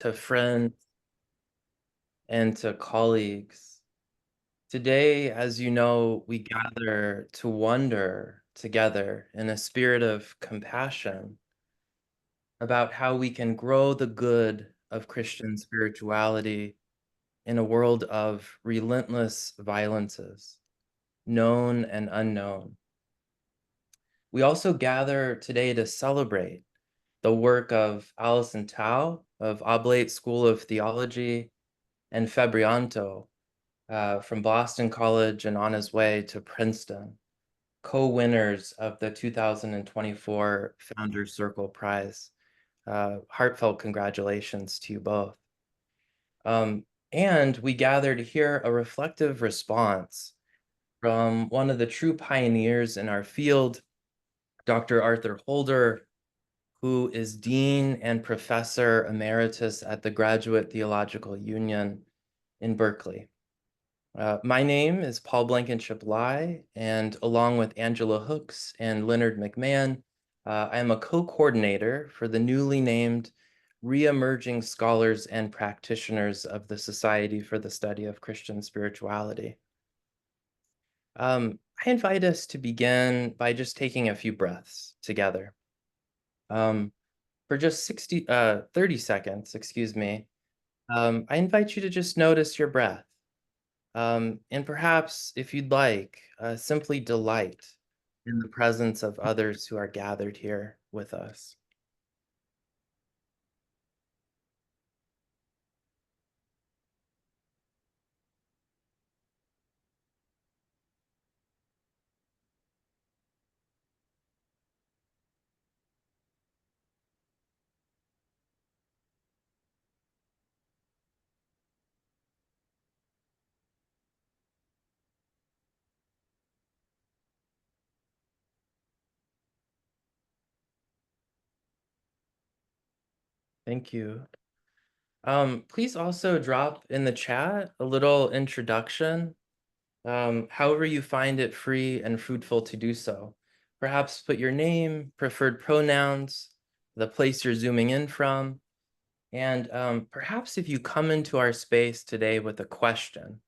to friends, and to colleagues. Today, as you know, we gather to wonder together in a spirit of compassion about how we can grow the good of Christian spirituality in a world of relentless violences, known and unknown. We also gather today to celebrate the work of Allison Tao of Oblate School of Theology and Febrianto from Boston College and on his way to Princeton, co-winners of the 2024 Founders Circle Prize. Heartfelt congratulations to you both. And we gather to hear a reflective response from one of the true pioneers in our field, Dr. Arthur Holder, who is Dean and Professor Emeritus at the Graduate Theological Union in Berkeley. My name is Paul Blankenship-Lai, and along with Angela Hooks and Leonard McMahon, I am a co-coordinator for the newly named Reemerging Scholars and Practitioners of the Society for the Study of Christian Spirituality. I invite us to begin by just taking a few breaths together. For just 30 seconds, excuse me, I invite you to just notice your breath. And perhaps, if you'd like, simply delight in the presence of others who are gathered here with us. Thank you. Please also drop in the chat a little introduction, however you find it free and fruitful to do so. Perhaps put your name, preferred pronouns, the place you're zooming in from, and perhaps if you come into our space today with a question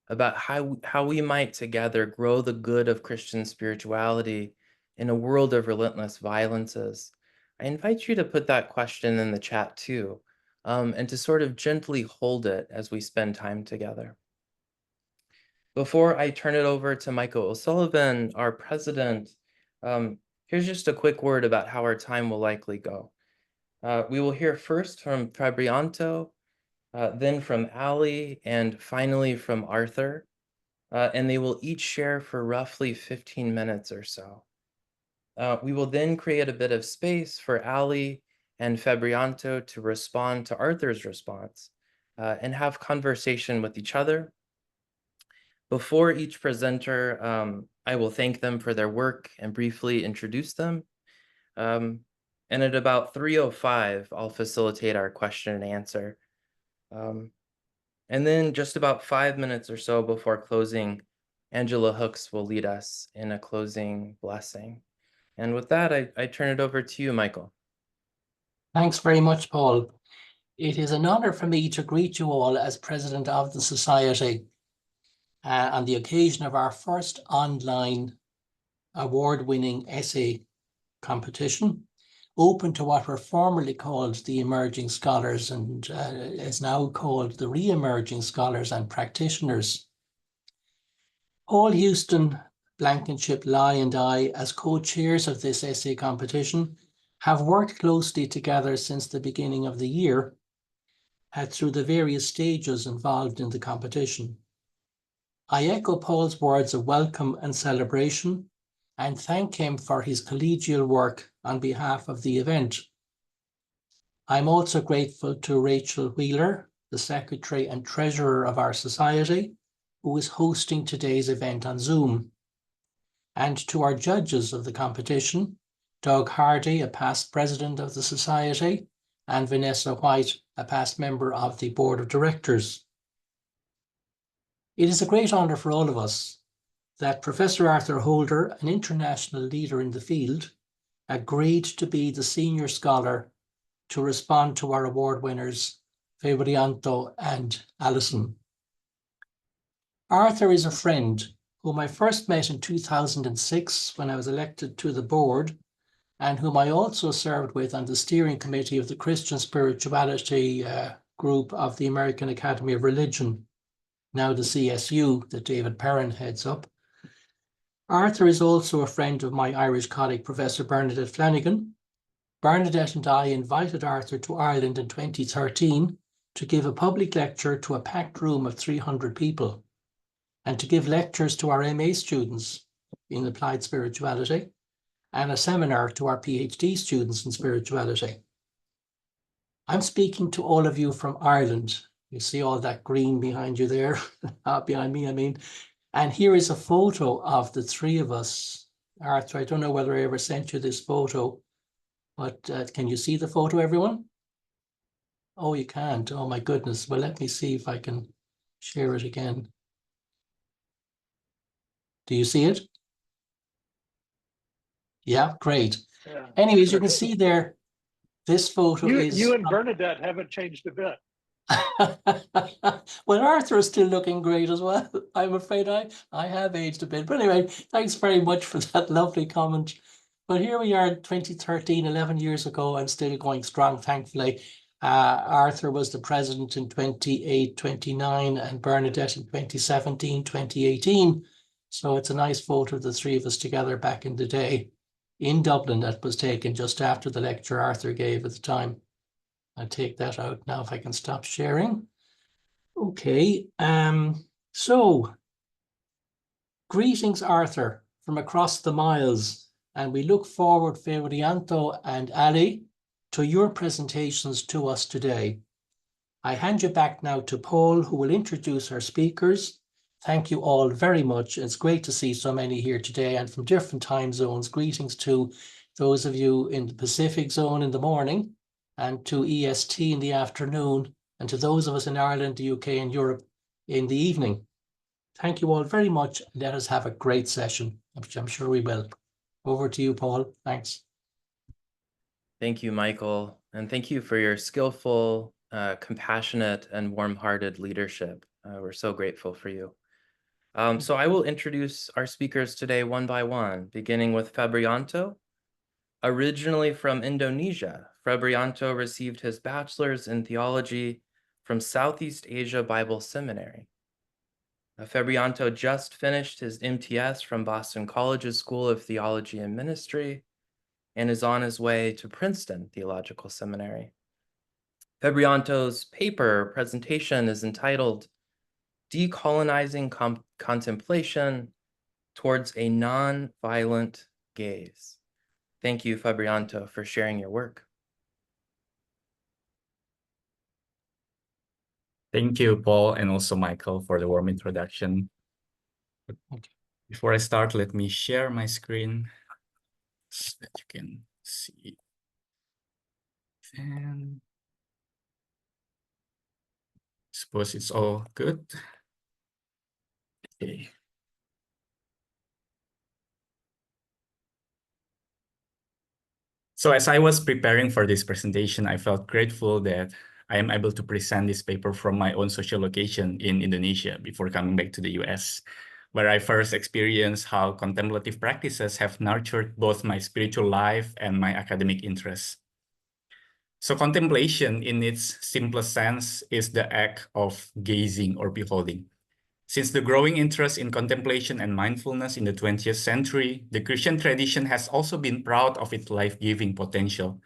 about how we might together grow the good of Christian spirituality in a world of relentless violences, I invite you to put that question in the chat too, and to sort of gently hold it as we spend time together. Before I turn it over to Michael O'Sullivan, our president, here's just a quick word about how our time will likely go. We will hear first from Febrianto, then from Ali, and finally from Arthur, and they will each share for roughly 15 minutes or so. We will then create a bit of space for Ali and Febrianto to respond to Arthur's response and have conversation with each other. Before each presenter, I will thank them for their work and briefly introduce them. And at about 3:05, I'll facilitate our question and answer. And then just about 5 minutes or so before closing, Angela Hooks will lead us in a closing blessing. And with that, I turn it over to you, Michael. Thanks very much, Paul. It is an honor for me to greet you all as president of the Society on the occasion of our first online award-winning essay competition, open to what were formerly called the Emerging Scholars and is now called the Re-emerging Scholars and Practitioners. Paul Houston, Blankenship-Lai and I, as co-chairs of this essay competition, have worked closely together since the beginning of the year through the various stages involved in the competition. I echo Paul's words of welcome and celebration and thank him for his collegial work on behalf of the event. I'm also grateful to Rachel Wheeler, the Secretary and Treasurer of our Society, who is hosting today's event on Zoom, and to our judges of the competition, Doug Hardy, a past president of the Society, and Vanessa White, a past member of the Board of Directors. It is a great honor for all of us that Professor Arthur Holder, an international leader in the field, agreed to be the senior scholar to respond to our award winners Febrianto and Allison. Arthur is a friend whom I first met in 2006 when I was elected to the board, and whom I also served with on the steering committee of the Christian spirituality group of the American Academy of Religion, now the CSU that David Perrin heads up. Arthur is also a friend of my Irish colleague, Professor Bernadette Flanagan. Bernadette and I invited Arthur to Ireland in 2013 to give a public lecture to a packed room of 300 people, and to give lectures to our MA students in applied spirituality, and a seminar to our PhD students in spirituality. I'm speaking to all of you from Ireland. You see all that green behind you there, behind me, I mean. And here is a photo of the three of us. Arthur, I don't know whether I ever sent you this photo, but can you see the photo, everyone? Oh, you can't. Oh, my goodness. Well, let me see if I can share it again. Do you see it? Yeah, great. Yeah. Anyways, you can see there, this photo is... You and Bernadette haven't changed a bit. Well, Arthur is still looking great as well. I'm afraid I have aged a bit. But anyway, thanks very much for that lovely comment. But here we are in 2013, 11 years ago, and still going strong, thankfully. Arthur was the president in 28, 29, and Bernadette in 2017, 2018. So it's a nice photo of the three of us together back in the day in Dublin that was taken just after the lecture Arthur gave at the time. I'll take that out now if I can stop sharing. Okay, so greetings, Arthur, from across the miles, and we look forward, Febrianto and Ali, to your presentations to us today. I hand you back now to Paul, who will introduce our speakers. Thank you all very much. It's great to see so many here today and from different time zones. Greetings to those of you in the Pacific zone in the morning, and to EST in the afternoon, and to those of us in Ireland, the UK, and Europe in the evening. Thank you all very much. Let us have a great session, which I'm sure we will. Over to you, Paul. Thanks. Thank you, Michael, and thank you for your skillful, compassionate, and warm-hearted leadership. We're so grateful for you. So I will introduce our speakers today one by one, beginning with Febrianto. Originally from Indonesia, Febrianto received his bachelor's in theology from Southeast Asia Bible Seminary. Febrianto just finished his MTS from Boston College's School of Theology and Ministry and is on his way to Princeton Theological Seminary. Febrianto's paper presentation is entitled Decolonizing Contemplation Towards a Nonviolent Gaze. Thank you, Febrianto, for sharing your work. Thank you, Paul, and also Michael for the warm introduction. Before I start, let me share my screen so that you can see. And suppose it's all good. Okay. So as I was preparing for this presentation, I felt grateful that I am able to present this paper from my own social location in Indonesia before coming back to the US, where I first experienced how contemplative practices have nurtured both my spiritual life and my academic interests. So contemplation in its simplest sense is the act of gazing or beholding. Since the growing interest in contemplation and mindfulness in the 20th century, the Christian tradition has also been proud of its life-giving potential,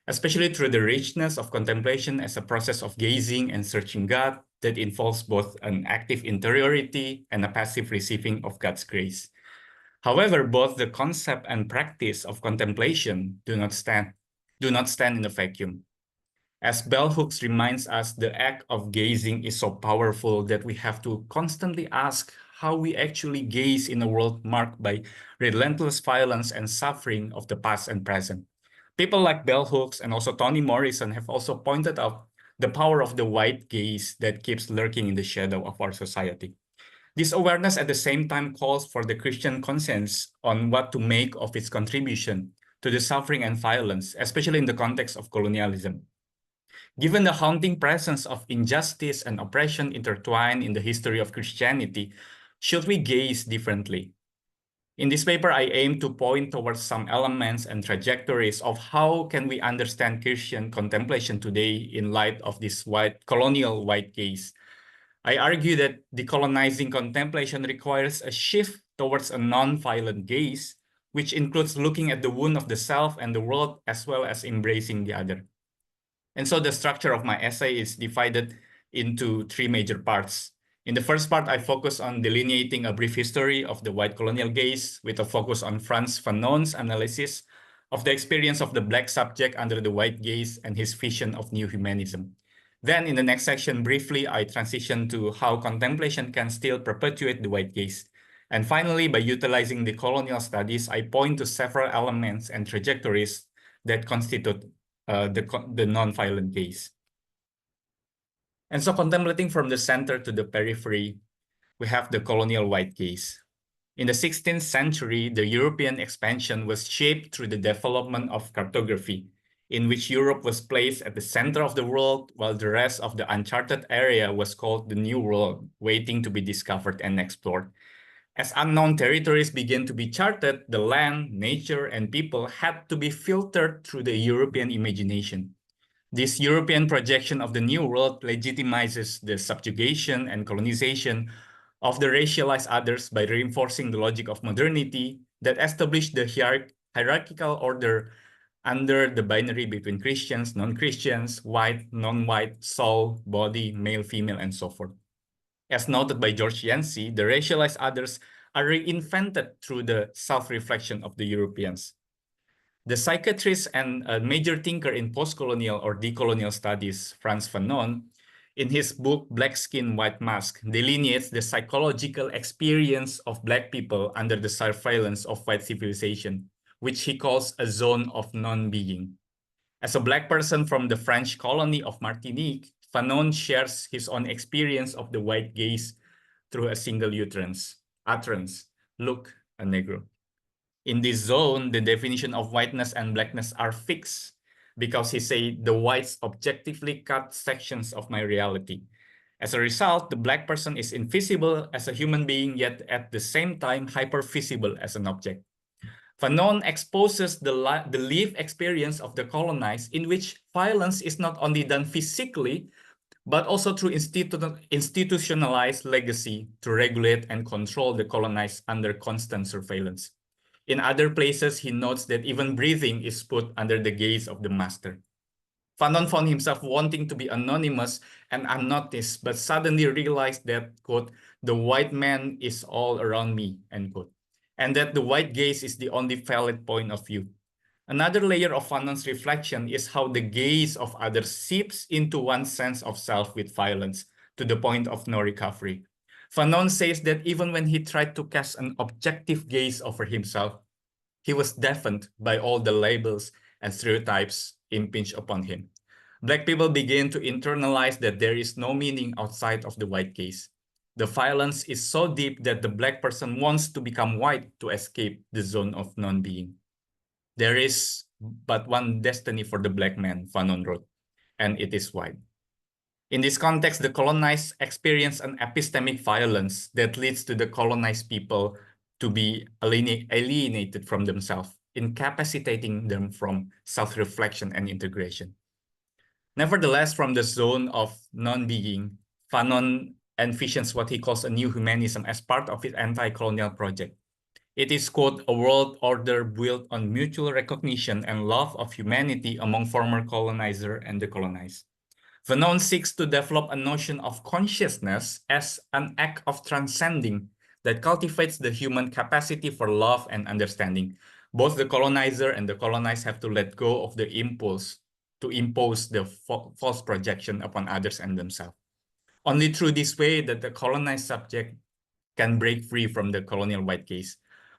especially through the richness of contemplation as a process of gazing and searching God that involves both an active interiority and a passive receiving of God's grace. However, both the concept and practice of contemplation do not stand in a vacuum. As bell hooks reminds us, the act of gazing is so powerful that we have to constantly ask how we actually gaze in a world marked by relentless violence and suffering of the past and present. People like bell hooks and also Toni Morrison have also pointed out the power of the wide gaze that keeps lurking in the shadow of our society. This awareness at the same time calls for the Christian conscience on what to make of its contribution to the suffering and violence, especially in the context of colonialism. Given the haunting presence of injustice and oppression intertwined in the history of Christianity, should we gaze differently? In this paper, I aim to point towards some elements and trajectories of how can we understand Christian contemplation today in light of this colonial white gaze. I argue that decolonizing contemplation requires a shift towards a non-violent gaze, which includes looking at the wound of the self and the world as well as embracing the other. And so the structure of my essay is divided into three major parts. In the first part, I focus on delineating a brief history of the white colonial gaze with a focus on Frantz Fanon's analysis of the experience of the Black subject under the white gaze and his vision of new humanism. Then in the next section, briefly, I transition to how contemplation can still perpetuate the white gaze. And finally, by utilizing the colonial studies, I point to several elements and trajectories that constitute the non-violent gaze. And so contemplating from the center to the periphery, we have the colonial white gaze. In the 16th century, the European expansion was shaped through the development of cartography, in which Europe was placed at the center of the world, while the rest of the uncharted area was called the New World, waiting to be discovered and explored. As unknown territories began to be charted, the land, nature, and people had to be filtered through the European imagination. This European projection of the New World legitimizes the subjugation and colonization of the racialized others by reinforcing the logic of modernity that established the hierarchical order under the binary between Christians, non-Christians, white, non-white, soul, body, male, female, and so forth. As noted by George Yancey, the racialized others are reinvented through the self-reflection of the Europeans. The psychiatrist and a major thinker in post-colonial or decolonial studies, Frantz Fanon, in his book Black Skin, White Mask, delineates the psychological experience of Black people under the surveillance of white civilization, which he calls a zone of non-being. As a Black person from the French colony of Martinique, Fanon shares his own experience of the white gaze through a single utterance, look, a Negro. In this zone, the definition of whiteness and blackness are fixed because he said the whites objectively cut sections of my reality. As a result, the Black person is invisible as a human being, yet at the same time hypervisible as an object. Fanon exposes the lived experience of the colonized, in which violence is not only done physically, but also through institutionalized legacy to regulate and control the colonized under constant surveillance. In other places, he notes that even breathing is put under the gaze of the master. Fanon found himself wanting to be anonymous and unnoticed, but suddenly realized that, quote, the white man is all around me, end quote, and that the white gaze is the only valid point of view. Another layer of Fanon's reflection is how the gaze of others seeps into one's sense of self with violence to the point of no recovery. Fanon says that even when he tried to cast an objective gaze over himself, he was deafened by all the labels and stereotypes impinged upon him. Black people began to internalize that there is no meaning outside of the white gaze. The violence is so deep that the Black person wants to become white to escape the zone of non-being. There is but one destiny for the Black man, Fanon wrote, and it is white. In this context, the colonized experience an epistemic violence that leads to the colonized people to be alienated from themselves, incapacitating them from self-reflection and integration. Nevertheless, from the zone of non-being, Fanon envisions what he calls a new humanism as part of his anti-colonial project. It is, quote, a world order built on mutual recognition and love of humanity among former colonizer and the colonized. Fanon seeks to develop a notion of consciousness as an act of transcending that cultivates the human capacity for love and understanding. Both the colonizer and the colonized have to let go of the impulse to impose the false projection upon others and themselves. Only through this way that the colonized subject can break free from the colonial white gaze.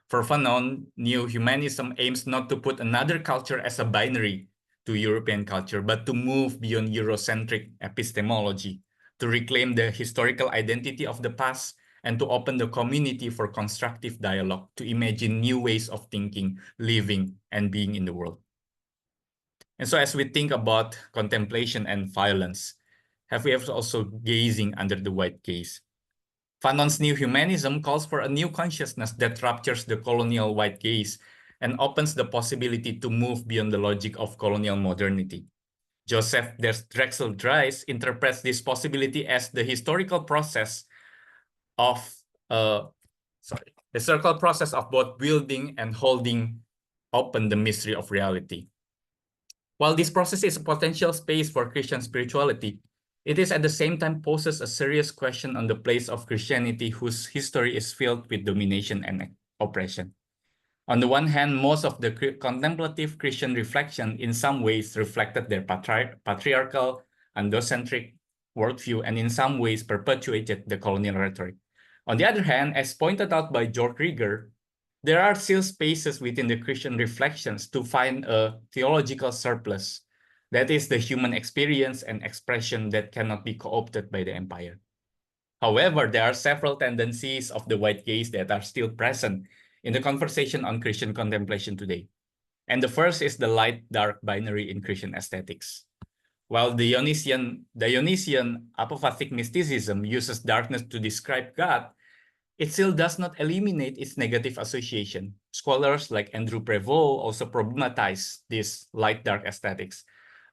For Fanon, new humanism aims not to put another culture as a binary to European culture, but to move beyond Eurocentric epistemology, to reclaim the historical identity of the past, and to open the community for constructive dialogue, to imagine new ways of thinking, living, and being in the world. And so as we think about contemplation and violence, have we ever also gazing under the white gaze? Fanon's new humanism calls for a new consciousness that ruptures the colonial white gaze and opens the possibility to move beyond the logic of colonial modernity. Joseph Drexel Dries interprets this possibility as the historical process of the circle process of both building and holding open the mystery of reality. While this process is a potential space for Christian spirituality, it is at the same time poses a serious question on the place of Christianity whose history is filled with domination and oppression. On the one hand, most of the contemplative Christian reflection in some ways reflected their patriarchal, endocentric worldview and in some ways perpetuated the colonial rhetoric. On the other hand, as pointed out by George Rieger, there are still spaces within the Christian reflections to find a theological surplus, that is the human experience and expression that cannot be co-opted by the empire. However, there are several tendencies of the white gaze that are still present in the conversation on Christian contemplation today. And the first is the light-dark binary in Christian aesthetics. While the Dionysian apophatic mysticism uses darkness to describe God, it still does not eliminate its negative association. Scholars like Andrew Prevost also problematize this light-dark aesthetics,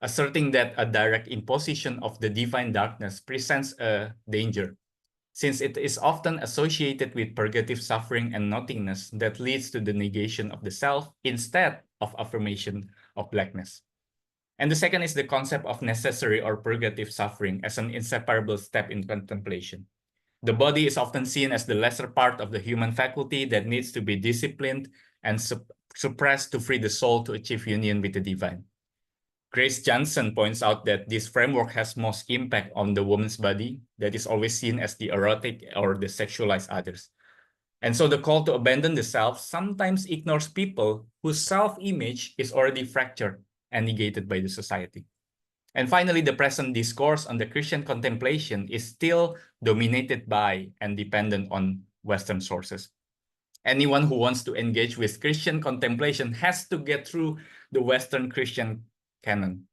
asserting that a direct imposition of the divine darkness presents a danger, since it is often associated with purgative suffering and nothingness that leads to the negation of the self instead of affirmation of blackness. And the second is the concept of necessary or purgative suffering as an inseparable step in contemplation. The body is often seen as the lesser part of the human faculty that needs to be disciplined and suppressed to free the soul to achieve union with the divine. Grace Johnson points out that this framework has most impact on the woman's body that is always seen as the erotic or the sexualized others. And so the call to abandon the self sometimes ignores people whose self-image is already fractured and negated by the society. And finally, the present discourse on the Christian contemplation is still dominated by and dependent on Western sources. Anyone who wants to engage with Christian contemplation has to get through the Western Christian canon.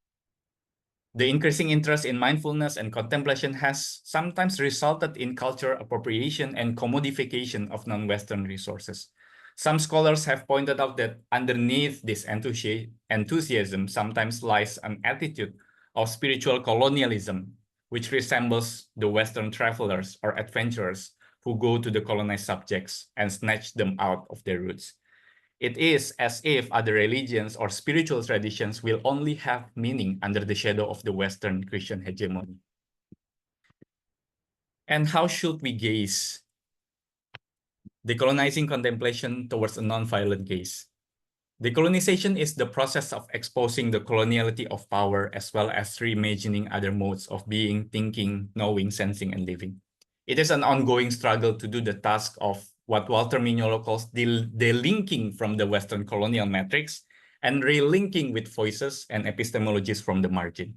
The increasing interest in mindfulness and contemplation has sometimes resulted in culture appropriation and commodification of non-Western resources. Some scholars have pointed out that underneath this enthusiasm sometimes lies an attitude of spiritual colonialism, which resembles the Western travelers or adventurers who go to the colonized subjects and snatch them out of their roots. It is as if other religions or spiritual traditions will only have meaning under the shadow of the Western Christian hegemony. And how should we gaze? Decolonizing contemplation towards a non-violent gaze. Decolonization is the process of exposing the coloniality of power as well as reimagining other modes of being, thinking, knowing, sensing, and living. It is an ongoing struggle to do the task of what Walter Mignolo calls delinking from the Western colonial matrix and relinking with voices and epistemologies from the margin.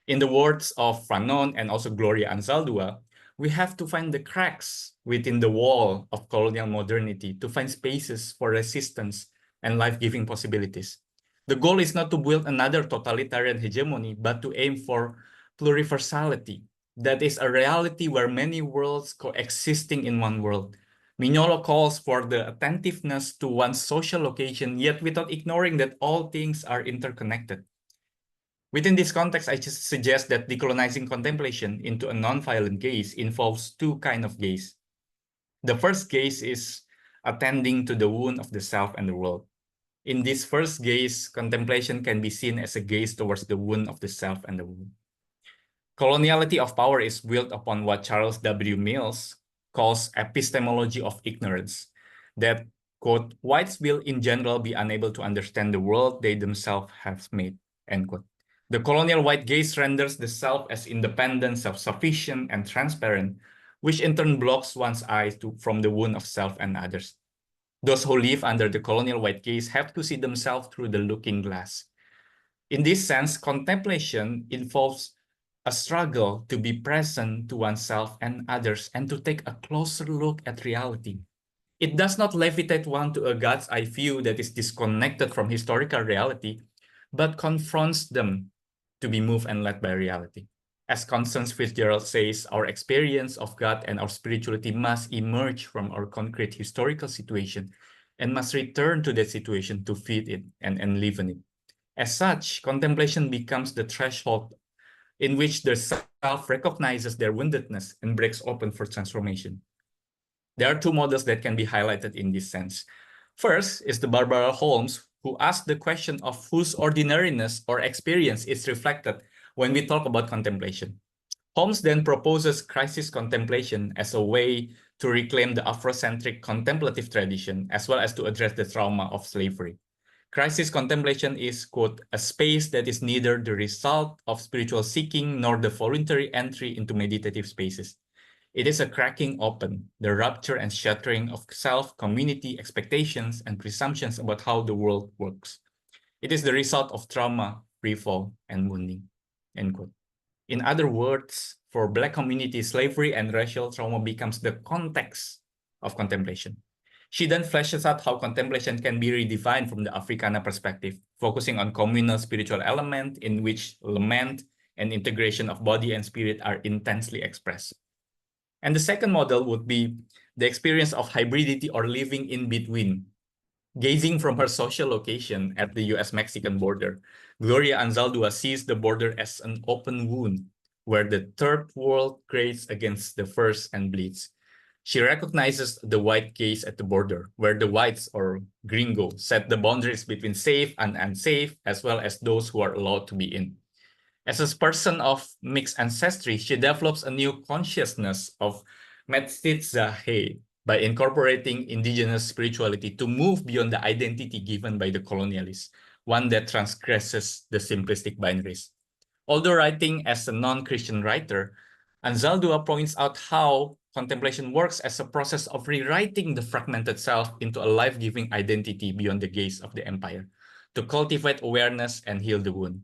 In the words of Fanon and also Gloria Anzaldúa, we have to find the cracks within the wall of colonial modernity to find spaces for resistance and life-giving possibilities. The goal is not to build another totalitarian hegemony, but to aim for pluriversality. That is a reality where many worlds coexisting in one world. Mignolo calls for the attentiveness to one's social location, yet without ignoring that all things are interconnected. Within this context, I just suggest that decolonizing contemplation into a non-violent gaze involves two kinds of gaze. The first gaze is attending to the wound of the self and the world. In this first gaze, contemplation can be seen as a gaze towards the wound of the self and the wound. Coloniality of power is built upon what Charles W. Mills calls epistemology of ignorance, that, quote, whites will in general be unable to understand the world they themselves have made, end quote. The colonial white gaze renders the self as independent, self-sufficient, and transparent, which in turn blocks one's eyes from the wound of self and others. Those who live under the colonial white gaze have to see themselves through the looking glass. In this sense, contemplation involves a struggle to be present to oneself and others and to take a closer look at reality. It does not levitate one to a God's eye view that is disconnected from historical reality, but confronts them to be moved and led by reality. As Constance Fitzgerald says, our experience of God and our spirituality must emerge from our concrete historical situation and must return to that situation to feed it and enliven it. As such, contemplation becomes the threshold in which the self recognizes their woundedness and breaks open for transformation. There are two models that can be highlighted in this sense. First is the Barbara Holmes, who asked the question of whose ordinariness or experience is reflected when we talk about contemplation. Holmes then proposes crisis contemplation as a way to reclaim the Afrocentric contemplative tradition, as well as to address the trauma of slavery. Crisis contemplation is, quote, a space that is neither the result of spiritual seeking nor the voluntary entry into meditative spaces. It is a cracking open, the rupture and shattering of self, community, expectations, and presumptions about how the world works. It is the result of trauma, free-fall, and wounding, end quote. In other words, for Black communities, slavery and racial trauma becomes the context of contemplation. She then fleshes out how contemplation can be redefined from the Africana perspective, focusing on communal spiritual element in which lament and integration of body and spirit are intensely expressed. And the second model would be the experience of hybridity or living in between. Gazing from her social location at the US-Mexican border, Gloria Anzaldúa sees the border as an open wound where the third world grates against the first and bleeds. She recognizes the white gaze at the border, where the whites or gringo set the boundaries between safe and unsafe, as well as those who are allowed to be in. As a person of mixed ancestry, she develops a new consciousness of mestizaje by incorporating indigenous spirituality to move beyond the identity given by the colonialists, one that transgresses the simplistic binaries. Although writing as a non-Christian writer, Anzaldúa points out how contemplation works as a process of rewriting the fragmented self into a life-giving identity beyond the gaze of the empire, to cultivate awareness and heal the wound.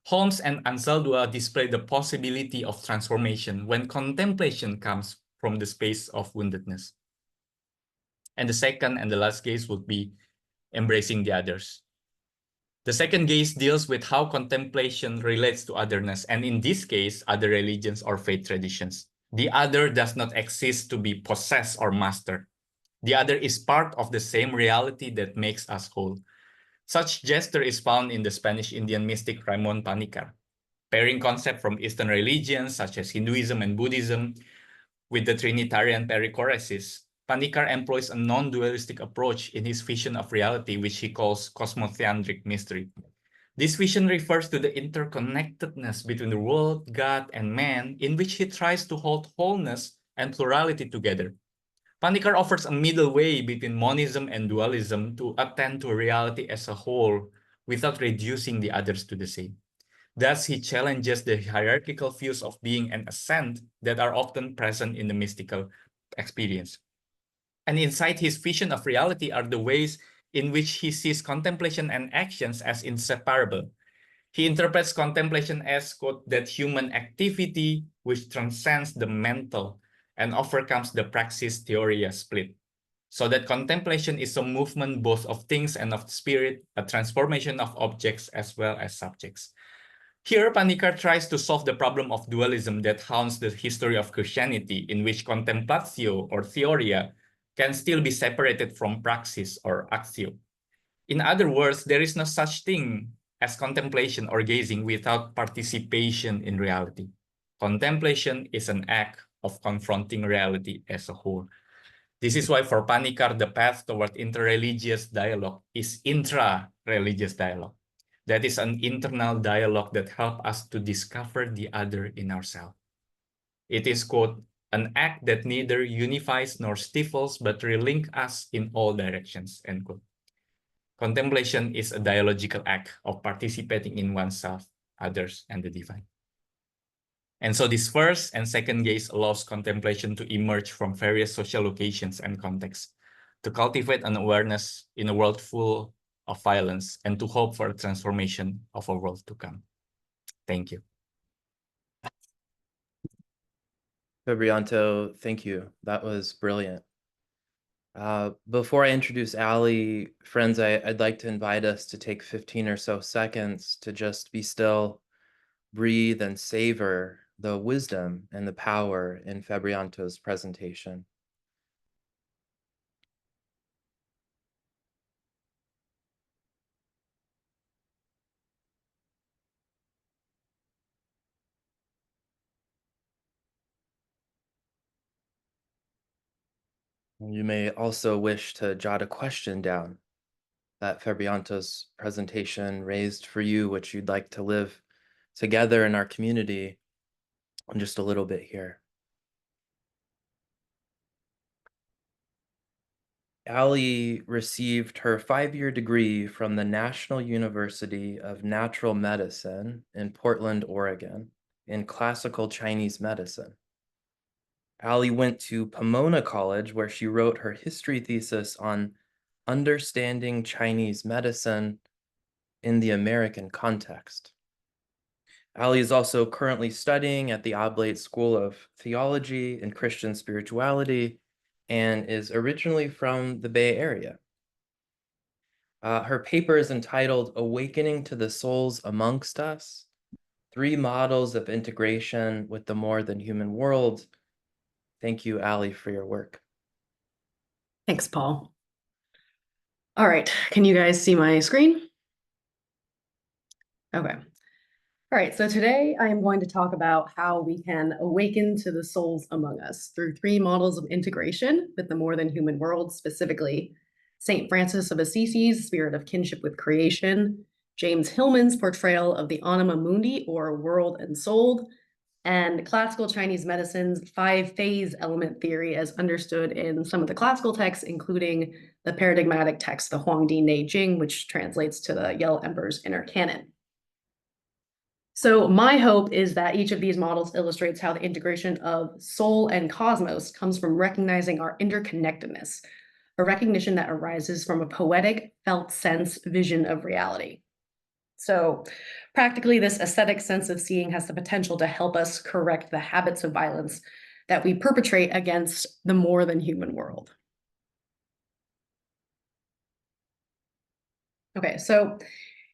Holmes and Anzaldúa display the possibility of transformation when contemplation comes from the space of woundedness. And the second and the last gaze would be embracing the others. The second gaze deals with how contemplation relates to otherness, and in this case, other religions or faith traditions. The other does not exist to be possessed or mastered. The other is part of the same reality that makes us whole. Such gesture is found in the Spanish Indian mystic Raymond Panikkar, pairing concepts from Eastern religions such as Hinduism and Buddhism with the Trinitarian perichoresis. Panikkar employs a non-dualistic approach in his vision of reality, which he calls cosmotheandric mystery. This vision refers to the interconnectedness between the world, God, and man, in which he tries to hold wholeness and plurality together. Panikkar offers a middle way between monism and dualism to attend to reality as a whole without reducing the others to the same. Thus, he challenges the hierarchical views of being and assent that are often present in the mystical experience. And inside his vision of reality are the ways in which he sees contemplation and actions as inseparable. He interprets contemplation as, quote, that human activity which transcends the mental and overcomes the praxis theoria split. So that contemplation is a movement both of things and of the spirit, a transformation of objects as well as subjects. Here, Panikkar tries to solve the problem of dualism that haunts the history of Christianity, in which contemplatio or theoria can still be separated from praxis or actio. In other words, there is no such thing as contemplation or gazing without participation in reality. Contemplation is an act of confronting reality as a whole. This is why for Panikkar, the path toward interreligious dialogue is intra-religious dialogue. That is an internal dialogue that helps us to discover the other in ourselves. It is, quote, an act that neither unifies nor stifles, but relink us in all directions, end quote. Contemplation is a dialogical act of participating in oneself, others, and the divine. And so this first and second gaze allows contemplation to emerge from various social locations and contexts, to cultivate an awareness in a world full of violence, and to hope for a transformation of a world to come. Thank you. Febrianto, thank you. That was brilliant. Before I introduce Allie, friends, I'd like to invite us to take 15 or so seconds to just be still, breathe, and savor the wisdom and the power in Febrianto's presentation. You may also wish to jot a question down that Febrianto's presentation raised for you, which you'd like to live together in our community in just a little bit here. Allie received her 5-year degree from the National University of Natural Medicine in Portland, Oregon, in classical Chinese medicine. Allie went to Pomona College, where she wrote her history thesis on understanding Chinese medicine in the American context. Allie is also currently studying at the Oblate School of Theology and Christian Spirituality and is originally from the Bay Area. Her paper is entitled Awakening to the Souls Amongst Us, 3 Models of Integration with the More Than Human World. Thank you, Allie, for your work. Thanks, Paul. All right, can you guys see my screen? Okay. All right, so today I am going to talk about how we can awaken to the souls among us through 3 models of integration with the more than human world, specifically St. Francis of Assisi's spirit of kinship with creation, James Hillman's portrayal of the anima mundi, or world and soul, and classical Chinese medicine's 5-phase element theory as understood in some of the classical texts, including the paradigmatic text, the Huangdi Nei Jing, which translates to the Yellow Emperor's Inner Canon. So my hope is that each of these models illustrates how the integration of soul and cosmos comes from recognizing our interconnectedness, a recognition that arises from a poetic, felt sense vision of reality. So practically, this aesthetic sense of seeing has the potential to help us correct the habits of violence that we perpetrate against the more than human world. Okay, so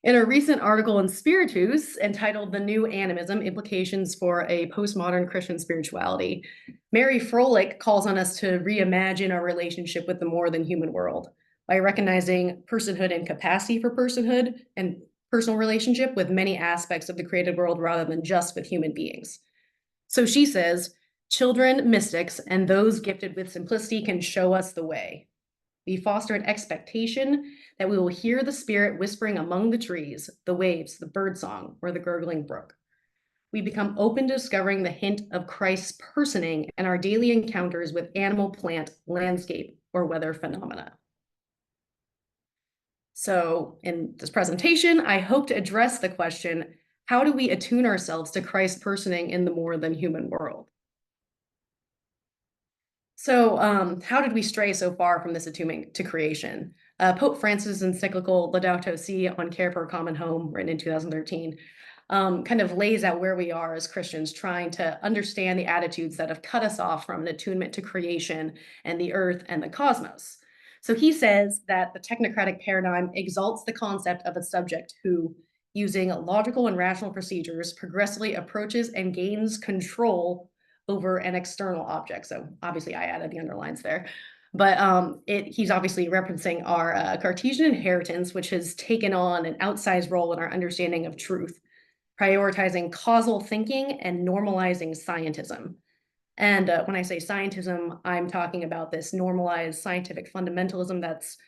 in a recent article in Spiritus entitled The New Animism, Implications for a Postmodern Christian Spirituality, Mary Froelich calls on us to reimagine our relationship with the more than human world by recognizing personhood and capacity for personhood and personal relationship with many aspects of the created world rather than just with human beings. So she says, children, mystics, and those gifted with simplicity can show us the way. We foster an expectation that we will hear the spirit whispering among the trees, the waves, the birdsong, or the gurgling brook. We become open to discovering the hint of Christ's personing in our daily encounters with animal, plant, landscape, or weather phenomena. So in this presentation, I hope to address the question, how do we attune ourselves to Christ's personing in the more than human world? So how did we stray so far from this attunement to creation? Pope Francis' encyclical Laudato Si on Care for a Common Home, written in 2013, kind of lays out where we are as Christians trying to understand the attitudes that have cut us off from an attunement to creation and the earth and the cosmos. So he says that the technocratic paradigm exalts the concept of a subject who, using logical and rational procedures, progressively approaches and gains control over an external object. So obviously I added the underlines there, but he's obviously referencing our Cartesian inheritance, which has taken on an outsized role in our understanding of truth, prioritizing causal thinking and normalizing scientism. And when I say scientism, I'm talking about this normalized scientific fundamentalism that's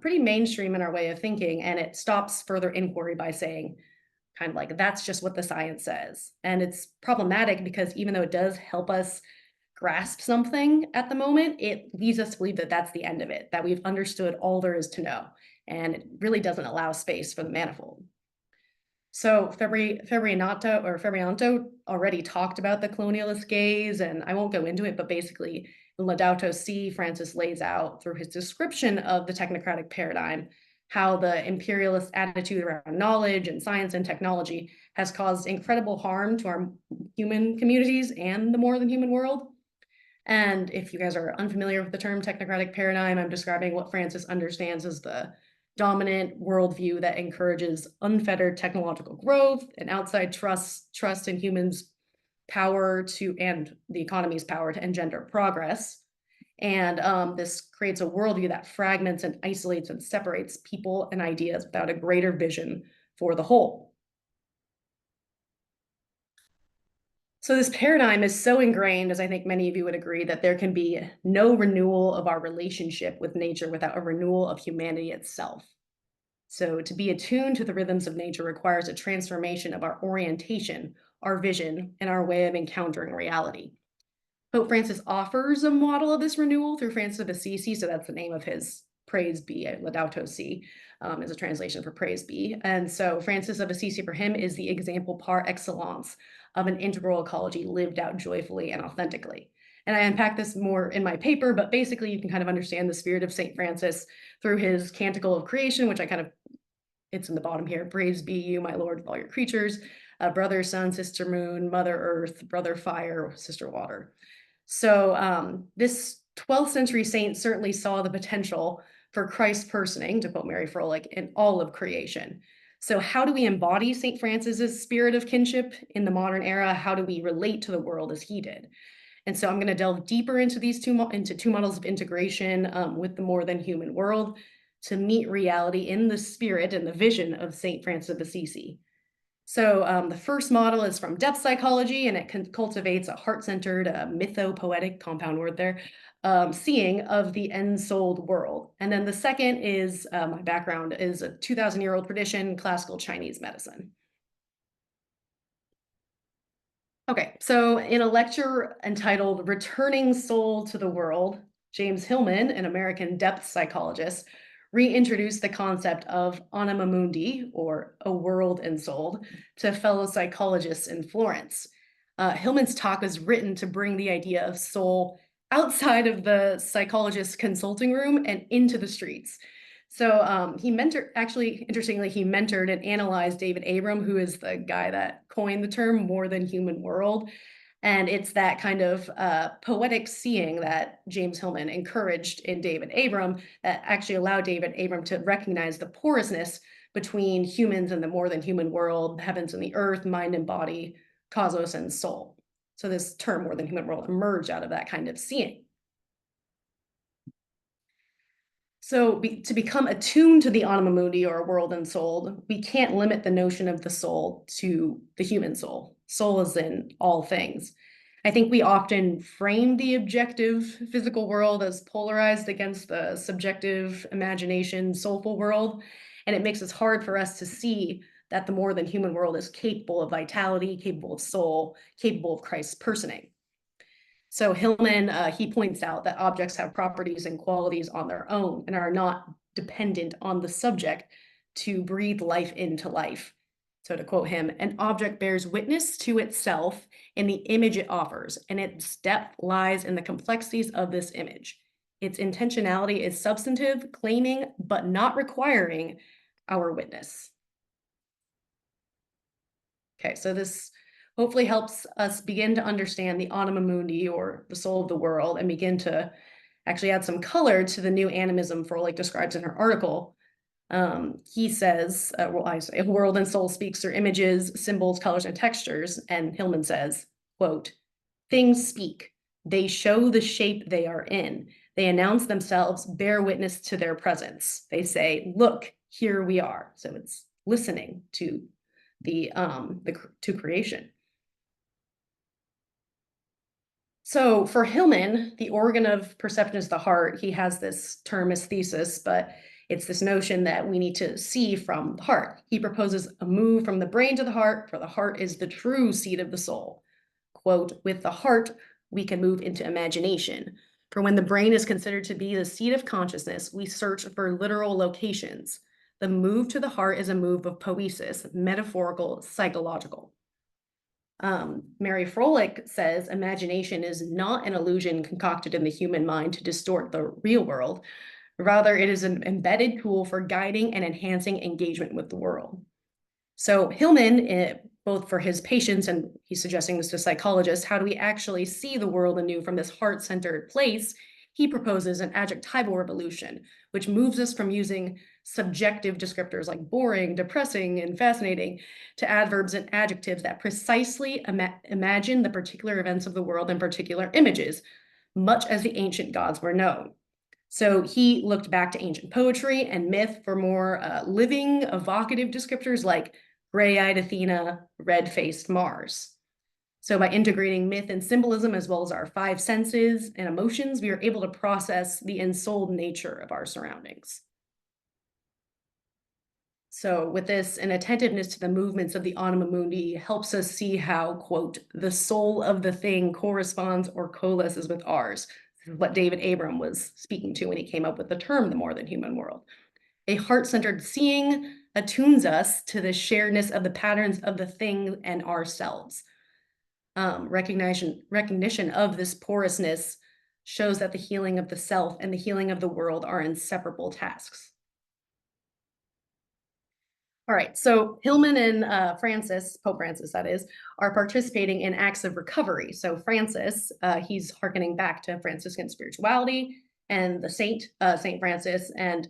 pretty mainstream in our way of thinking, and it stops further inquiry by saying, kind of like, that's just what the science says. And it's problematic because even though it does help us grasp something at the moment, it leads us to believe that that's the end of it, that we've understood all there is to know. And it really doesn't allow space for the manifold. So Febrianto already talked about the colonialist gaze, and I won't go into it, but basically in Laudato Si, Francis lays out through his description of the technocratic paradigm how the imperialist attitude around knowledge and science and technology has caused incredible harm to our human communities and the more than human world. And if you guys are unfamiliar with the term technocratic paradigm, I'm describing what Francis understands as the dominant worldview that encourages unfettered technological growth and outside trust in humans' power to, and the economy's power to engender progress. And this creates a worldview that fragments and isolates and separates people and ideas without a greater vision for the whole. So this paradigm is so ingrained, as I think many of you would agree, that there can be no renewal of our relationship with nature without a renewal of humanity itself. So to be attuned to the rhythms of nature requires a transformation of our orientation, our vision, and our way of encountering reality. Pope Francis offers a model of this renewal through Francis of Assisi, so that's the name of his Praise Be, Laudato Si, is a translation for Praise Be. And so Francis of Assisi for him is the example par excellence of an integral ecology lived out joyfully and authentically. And I unpack this more in my paper, but basically you can kind of understand the spirit of St. Francis through his Canticle of Creation, which it's in the bottom here. Praise be you, my Lord, with all your creatures, brother, sun, sister, moon, mother, earth, brother, fire, sister, water. So this 12th century saint certainly saw the potential for Christ's personing, to quote Mary Froelich, in all of creation. So how do we embody St. Francis's spirit of kinship in the modern era? How do we relate to the world as he did? And so I'm going to delve deeper into these two models of integration with the more than human world to meet reality in the spirit and the vision of St. Francis of Assisi. So the first model is from depth psychology, and it cultivates a heart-centered, mythopoetic, compound word there, seeing of the ensouled world. And then the second is, my background is a 2,000-year-old tradition, classical Chinese medicine. Okay, so in a lecture entitled Returning Soul to the World, James Hillman, an American depth psychologist, reintroduced the concept of anima mundi, or a world ensouled, to fellow psychologists in Florence. Hillman's talk was written to bring the idea of soul outside of the psychologist's consulting room and into the streets. So he interestingly, he mentored and analyzed David Abram, who is the guy that coined the term more than human world. And it's that kind of poetic seeing that James Hillman encouraged in David Abram that actually allowed David Abram to recognize the porousness between humans and the more than human world, the heavens and the earth, mind and body, cosmos and soul. So this term more than human world emerged out of that kind of seeing. So to become attuned to the anima mundi, or world ensouled, we can't limit the notion of the soul to the human soul. Soul is in all things. I think we often frame the objective physical world as polarized against the subjective imagination, soulful world, and it makes it hard for us to see that the more than human world is capable of vitality, capable of soul, capable of Christ's personing. So Hillman, he points out that objects have properties and qualities on their own and are not dependent on the subject to breathe life into life. So to quote him, an object bears witness to itself in the image it offers, and its depth lies in the complexities of this image. Its intentionality is substantive, claiming but not requiring our witness. Okay, so this hopefully helps us begin to understand the anima mundi, or the soul of the world, and begin to actually add some color to the new animism Froelich describes in her article. He says, I say, world and soul speaks through images, symbols, colors, and textures. And Hillman says, quote, things speak. They show the shape they are in. They announce themselves, bear witness to their presence. They say, look, here we are. So it's listening to to creation. So for Hillman, the organ of perception is the heart. He has this term aesthesis, but it's this notion that we need to see from the heart. He proposes a move from the brain to the heart, for the heart is the true seat of the soul. Quote, with the heart, we can move into imagination. For when the brain is considered to be the seat of consciousness, we search for literal locations. The move to the heart is a move of poiesis, metaphorical, psychological. Mary Froelich says imagination is not an illusion concocted in the human mind to distort the real world. Rather, it is an embedded tool for guiding and enhancing engagement with the world. So Hillman, both for his patients, and he's suggesting this to psychologists, how do we actually see the world anew from this heart-centered place? He proposes an adjectival revolution, which moves us from using subjective descriptors like boring, depressing, and fascinating to adverbs and adjectives that precisely imagine the particular events of the world in particular images, much as the ancient gods were known. So he looked back to ancient poetry and myth for more living, evocative descriptors like gray-eyed Athena, red-faced Mars. So by integrating myth and symbolism, as well as our five senses and emotions, we are able to process the ensouled nature of our surroundings. So with this, an attentiveness to the movements of the anima mundi helps us see how, quote, the soul of the thing corresponds or coalesces with ours. This is what David Abram was speaking to when he came up with the term, the more than human world. A heart-centered seeing attunes us to the sharedness of the patterns of the thing and ourselves. Recognition of this porousness shows that the healing of the self and the healing of the world are inseparable tasks. All right, so Hillman and Francis, Pope Francis that is, are participating in acts of recovery. So Francis, he's hearkening back to Franciscan spirituality and the saint, Saint Francis, and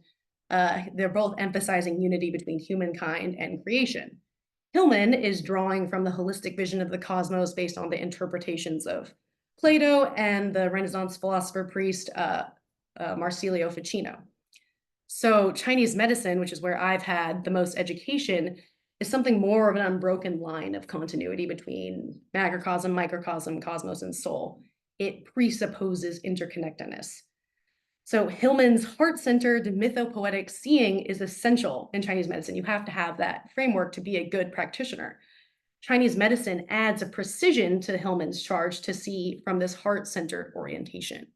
they're both emphasizing unity between humankind and creation. Hillman is drawing from the holistic vision of the cosmos based on the interpretations of Plato and the Renaissance philosopher priest Marsilio Ficino. So Chinese medicine, which is where I've had the most education, is something more of an unbroken line of continuity between macrocosm, microcosm, cosmos, and soul. It presupposes interconnectedness. So Hillman's heart-centered mythopoetic seeing is essential in Chinese medicine. You have to have that framework to be a good practitioner. Chinese medicine adds a precision to Hillman's charge to see from this heart-centered orientation.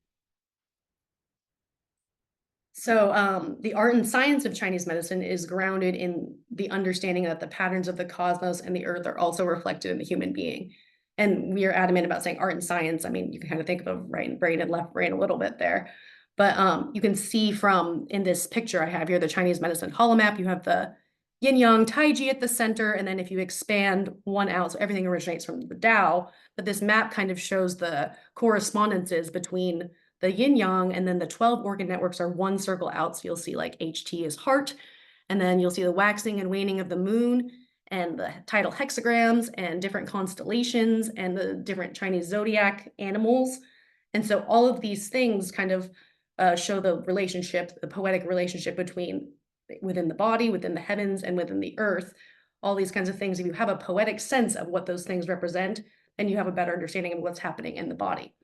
So the art and science of Chinese medicine is grounded in the understanding that the patterns of the cosmos and the earth are also reflected in the human being. And we are adamant about saying art and science. I mean, you can kind of think of a right brain and left brain a little bit there. But you can see from in this picture I have here, the Chinese medicine holomap, you have the yin-yang taiji at the center. And then if you expand one out, so everything originates from the Tao, but this map kind of shows the correspondences between the yin-yang, and then the 12 organ networks are one circle out. So you'll see like HT is heart, and then you'll see the waxing and waning of the moon, and the tidal hexagrams, and different constellations, and the different Chinese zodiac animals. And so all of these things kind of show the relationship, the poetic relationship within the body, within the heavens, and within the earth. All these kinds of things, if you have a poetic sense of what those things represent, then you have a better understanding of what's happening in the body.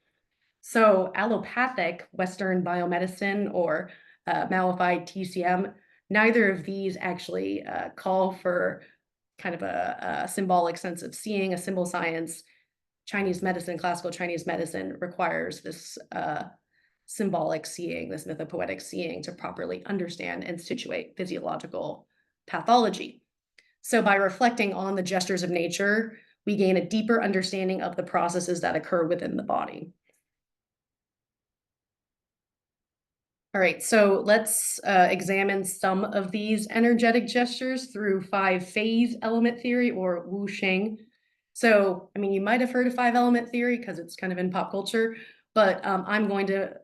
So allopathic Western biomedicine or malified TCM, neither of these actually call for kind of a symbolic sense of seeing, a symbol science. Chinese medicine, classical Chinese medicine requires this symbolic seeing, this mythopoetic seeing to properly understand and situate physiological pathology. So by reflecting on the gestures of nature, we gain a deeper understanding of the processes that occur within the body. All right, so let's examine some of these energetic gestures through 5-phase element theory, or Wu Sheng. So, I mean, you might have heard of 5-element theory because it's kind of in pop culture, but I'm going to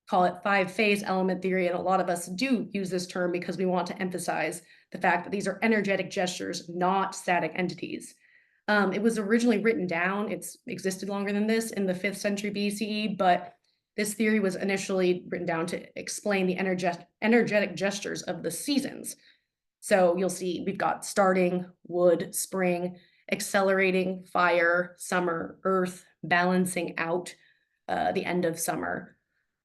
call it 5-phase element theory, and a lot of us do use this term because we want to emphasize the fact that these are energetic gestures, not static entities. It was originally written down, it's existed longer than this, in the 5th century BCE, but this theory was initially written down to explain the energetic gestures of the seasons. So you'll see we've got starting, wood, spring, accelerating, fire, summer, earth, balancing out, the end of summer,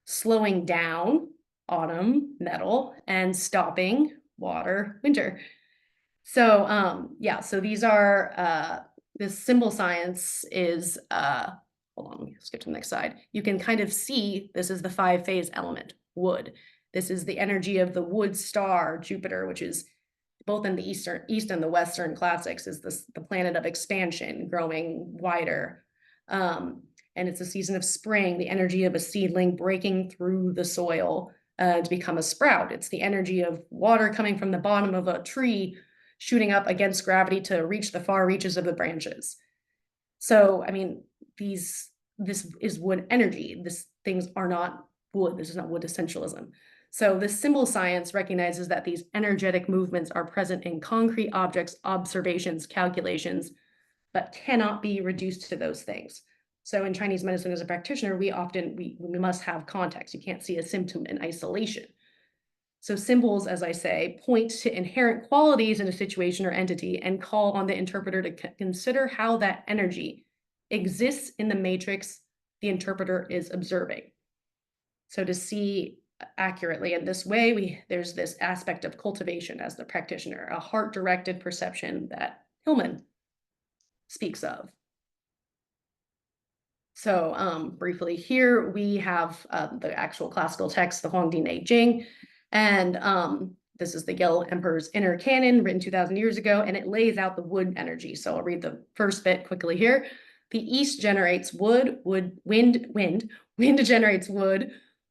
slowing down, autumn, metal, and stopping, water, winter. So yeah, so these are, this symbol science is, hold on, let me skip to the next slide. You can kind of see this is the 5-phase element, wood. This is the energy of the wood star, Jupiter, which is both in the east and the western classics, is the planet of expansion, growing wider. And it's a season of spring, the energy of a seedling breaking through the soil to become a sprout. It's the energy of water coming from the bottom of a tree, shooting up against gravity to reach the far reaches of the branches. So, I mean, this is wood energy. Things are not wood. This is not wood essentialism. So this symbol science recognizes that these energetic movements are present in concrete objects, observations, calculations, but cannot be reduced to those things. So in Chinese medicine, as a practitioner, we must have context. You can't see a symptom in isolation. So symbols, as I say, point to inherent qualities in a situation or entity and call on the interpreter to consider how that energy exists in the matrix the interpreter is observing. So to see accurately in this way, there's this aspect of cultivation as the practitioner, a heart-directed perception that Hillman speaks of. So briefly here, we have the actual classical text, the Huangdi Nei Jing, and this is the Yellow Emperor's Inner Canon, written 2,000 years ago, and it lays out the wood energy. So I'll read the first bit quickly here. The East generates wood, wind generates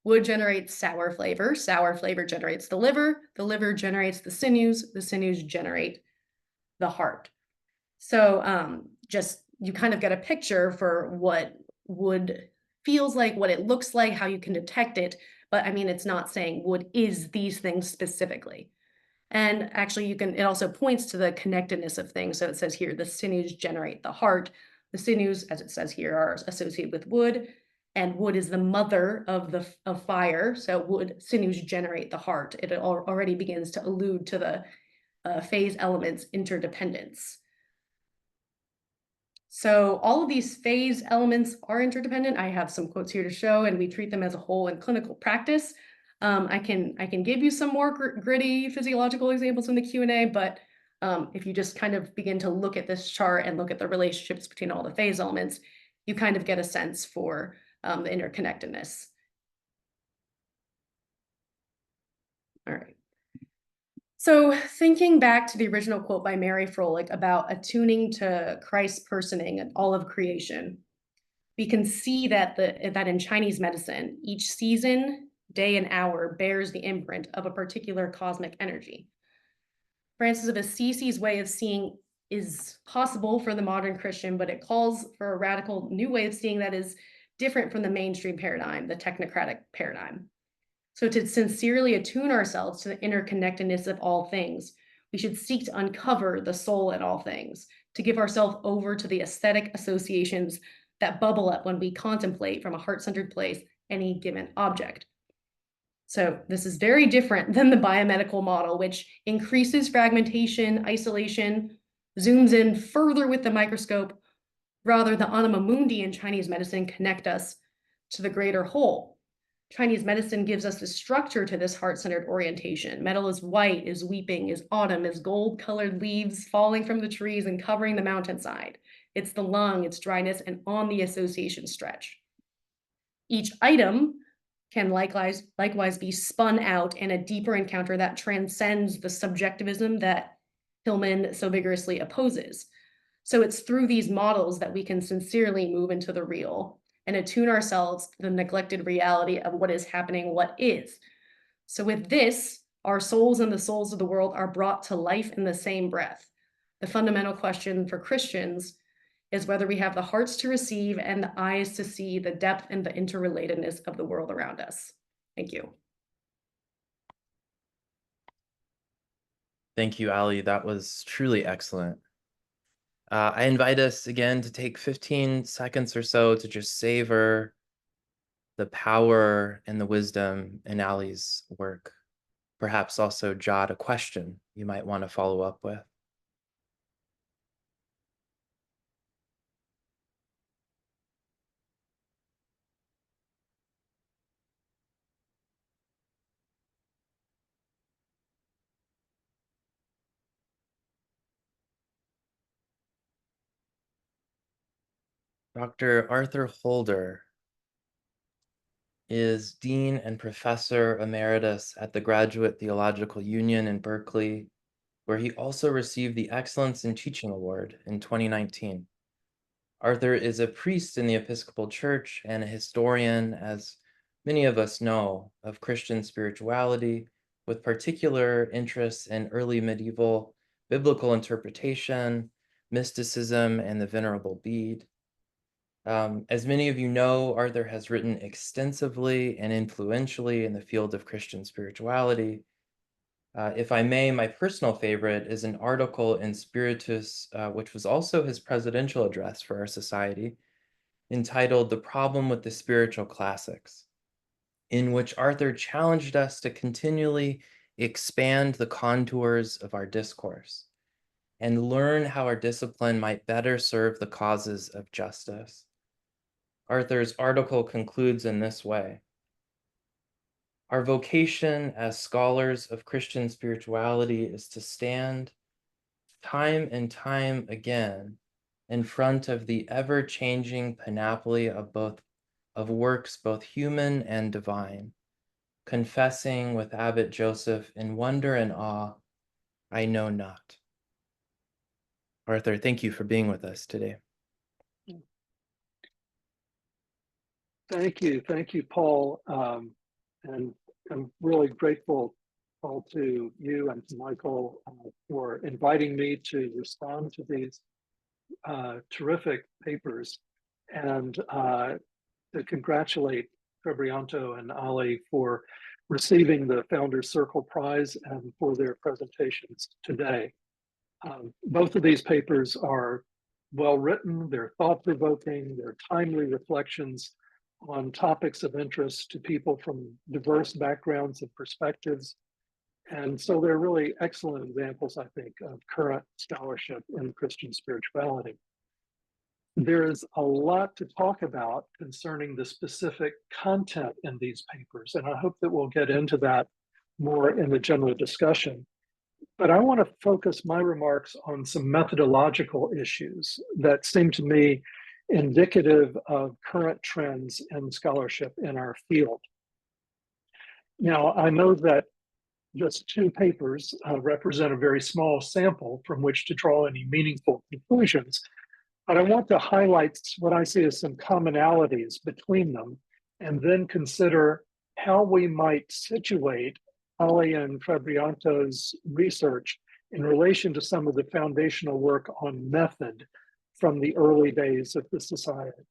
wood generates sour flavor generates the liver generates the sinews generate the heart. So just you kind of get a picture for what wood feels like, what it looks like, how you can detect it. But I mean, it's not saying wood is these things specifically. And actually it also points to the connectedness of things. So it says here, the sinews generate the heart. The sinews, as it says here, are associated with wood, and wood is the mother of fire. So sinews generate the heart. It already begins to allude to the phase elements interdependence. So all of these phase elements are interdependent. I have some quotes here to show, and we treat them as a whole in clinical practice. I can give you some more gritty physiological examples in the Q&A, but if you just kind of begin to look at this chart and look at the relationships between all the phase elements, you kind of get a sense for the interconnectedness. All right. So thinking back to the original quote by Mary Froelich about attuning to Christ's personing and all of creation, we can see that in Chinese medicine, each season, day, and hour bears the imprint of a particular cosmic energy. Francis of Assisi's way of seeing is possible for the modern Christian, but it calls for a radical new way of seeing that is different from the mainstream paradigm, the technocratic paradigm. So to sincerely attune ourselves to the interconnectedness of all things, we should seek to uncover the soul in all things, to give ourselves over to the aesthetic associations that bubble up when we contemplate from a heart-centered place any given object. So this is very different than the biomedical model, which increases fragmentation, isolation, zooms in further with the microscope. Rather, the anima mundi in Chinese medicine connect us to the greater whole. Chinese medicine gives us the structure to this heart-centered orientation. Metal is white, is weeping, is autumn, is gold-colored leaves falling from the trees and covering the mountainside. It's the lung, its dryness, and on the association stretch. Each item can likewise be spun out in a deeper encounter that transcends the subjectivism that Hillman so vigorously opposes. So it's through these models that we can sincerely move into the real and attune ourselves to the neglected reality of what is happening, what is. So with this, our souls and the souls of the world are brought to life in the same breath. The fundamental question for Christians is whether we have the hearts to receive and the eyes to see the depth and the interrelatedness of the world around us. Thank you. Thank you, Ali. That was truly excellent. I invite us again to take 15 seconds or so to just savor the power and the wisdom in Ali's work. Perhaps also jot a question you might want to follow up with. Dr. Arthur Holder is Dean and Professor Emeritus at the Graduate Theological Union in Berkeley, where he also received the Excellence in Teaching Award in 2019. Arthur is a priest in the Episcopal Church and a historian, as many of us know, of Christian spirituality, with particular interests in early medieval biblical interpretation, mysticism, and the Venerable Bede. As many of you know, Arthur has written extensively and influentially in the field of Christian spirituality. If I may, my personal favorite is an article in Spiritus, which was also his presidential address for our society, entitled "The Problem with the Spiritual Classics," in which Arthur challenged us to continually expand the contours of our discourse and learn how our discipline might better serve the causes of justice. Arthur's article concludes in this way: "Our vocation as scholars of Christian spirituality is to stand time and time again in front of the ever-changing panoply of works both human and divine, confessing with Abbot Joseph in wonder and awe, I know not." Arthur, thank you for being with us today. Thank you, Paul. And I'm really grateful, Paul, to you and to Michael for inviting me to respond to these terrific papers, and to congratulate Febrianto and Ali for receiving the Founders Circle Prize and for their presentations today. Both of these papers are well written, they're thought-provoking, they're timely reflections on topics of interest to people from diverse backgrounds and perspectives. And so they're really excellent examples, I think, of current scholarship in Christian spirituality. There's a lot to talk about concerning the specific content in these papers, and I hope that we'll get into that more in the general discussion. But I want to focus my remarks on some methodological issues that seem to me indicative of current trends in scholarship in our field. Now, I know that just two papers represent a very small sample from which to draw any meaningful conclusions, but I want to highlight what I see as some commonalities between them, and then consider how we might situate Ali and Febrianto's research in relation to some of the foundational work on method from the early days of the society.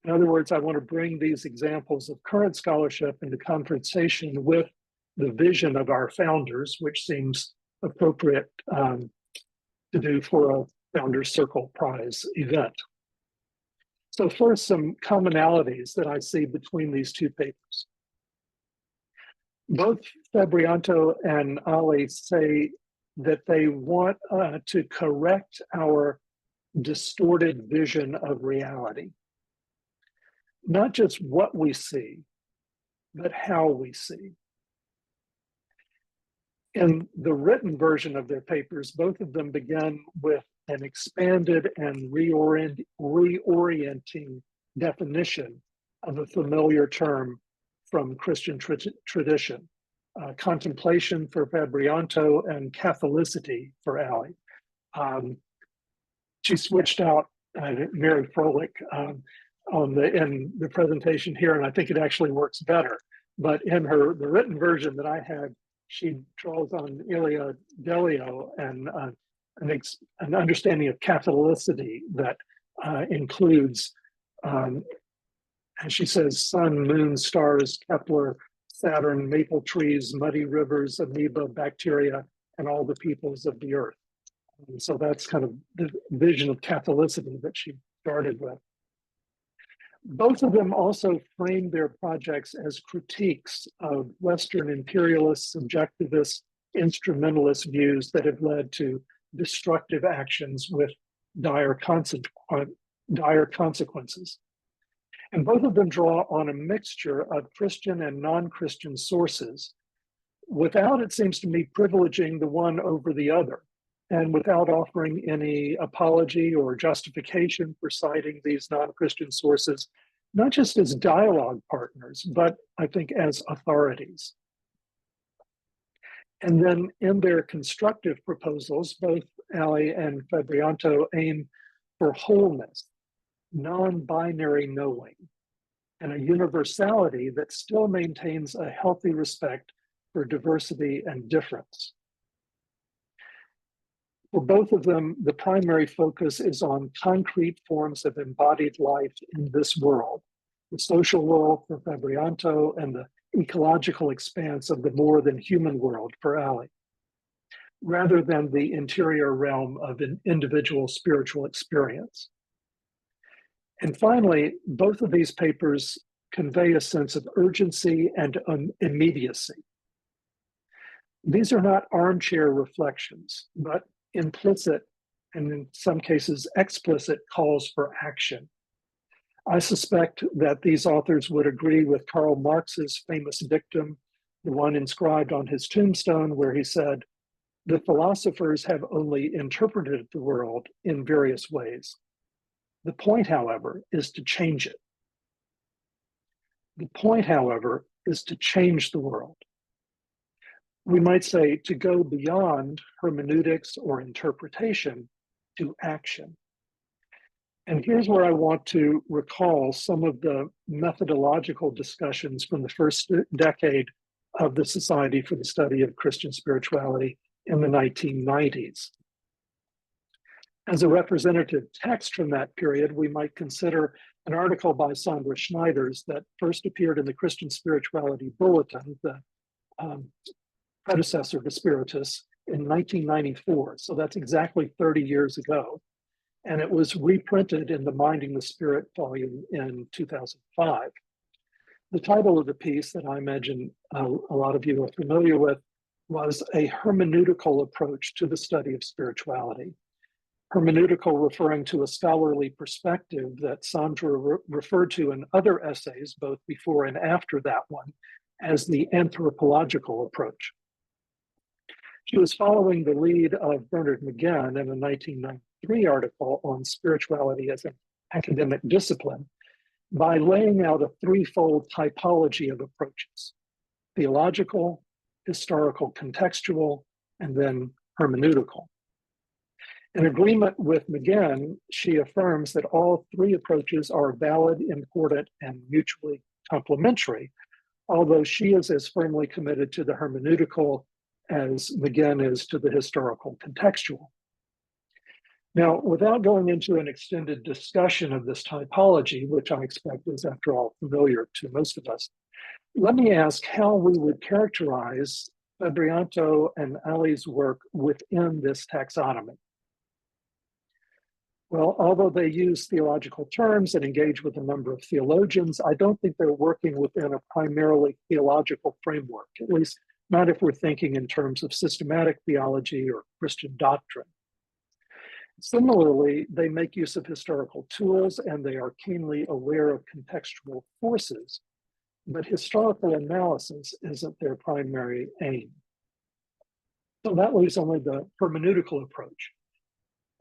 In other words, I want to bring these examples of current scholarship into conversation with the vision of our founders, which seems appropriate to do for a Founders Circle Prize event. So first, some commonalities that I see between these two papers. Both Febrianto and Ali say that they want to correct our distorted vision of reality. Not just what we see, but how we see. In the written version of their papers, both of them begin with an expanded and reorienting definition of a familiar term from Christian tradition, contemplation for Febrianto and Catholicity for Ali. She switched out Mary Froelich in the presentation here, and I think it actually works better. But in the written version that I had, she draws on Ilia Delio and an understanding of Catholicity that includes, and she says, sun, moon, stars, Kepler, Saturn, maple trees, muddy rivers, amoeba, bacteria, and all the peoples of the earth. And so that's kind of the vision of Catholicity that she started with. Both of them also framed their projects as critiques of Western imperialist, subjectivist, instrumentalist views that have led to destructive actions with dire consequences. And both of them draw on a mixture of Christian and non-Christian sources without, it seems to me, privileging the one over the other, and without offering any apology or justification for citing these non-Christian sources, not just as dialogue partners, but I think as authorities. And then in their constructive proposals, both Ali and Febrianto aim for wholeness, non-binary knowing, and a universality that still maintains a healthy respect for diversity and difference. For both of them, the primary focus is on concrete forms of embodied life in this world, the social world for Febrianto and the ecological expanse of the more than human world for Ali, rather than the interior realm of an individual spiritual experience. And finally, both of these papers convey a sense of urgency and immediacy. These are not armchair reflections, but implicit and in some cases explicit calls for action. I suspect that these authors would agree with Karl Marx's famous dictum, the one inscribed on his tombstone, where he said, "The philosophers have only interpreted the world in various ways. The point, however, is to change it. The point, however, is to change the world." We might say to go beyond hermeneutics or interpretation to action. And here's where I want to recall some of the methodological discussions from the first decade of the Society for the Study of Christian Spirituality in the 1990s. As a representative text from that period, we might consider an article by Sandra Schneiders that first appeared in the Christian Spirituality Bulletin, the predecessor to Spiritus, in 1994. So that's exactly 30 years ago. And it was reprinted in the Minding the Spirit volume in 2005. The title of the piece that I imagine a lot of you are familiar with was A Hermeneutical Approach to the Study of Spirituality. Hermeneutical referring to a scholarly perspective that Sandra referred to in other essays, both before and after that one, as the anthropological approach. She was following the lead of Bernard McGinn in a 1993 article on spirituality as an academic discipline by laying out a threefold typology of approaches: theological, historical contextual, and then hermeneutical. In agreement with McGinn, she affirms that all three approaches are valid, important, and mutually complementary, although she is as firmly committed to the hermeneutical as McGinn is to the historical contextual. Now, without going into an extended discussion of this typology, which I expect is, after all, familiar to most of us, let me ask how we would characterize Febrianto and Ali's work within this taxonomy. Well, although they use theological terms and engage with a number of theologians, I don't think they're working within a primarily theological framework, at least not if we're thinking in terms of systematic theology or Christian doctrine. Similarly, they make use of historical tools and they are keenly aware of contextual forces, but historical analysis isn't their primary aim. So that leaves only the hermeneutical approach.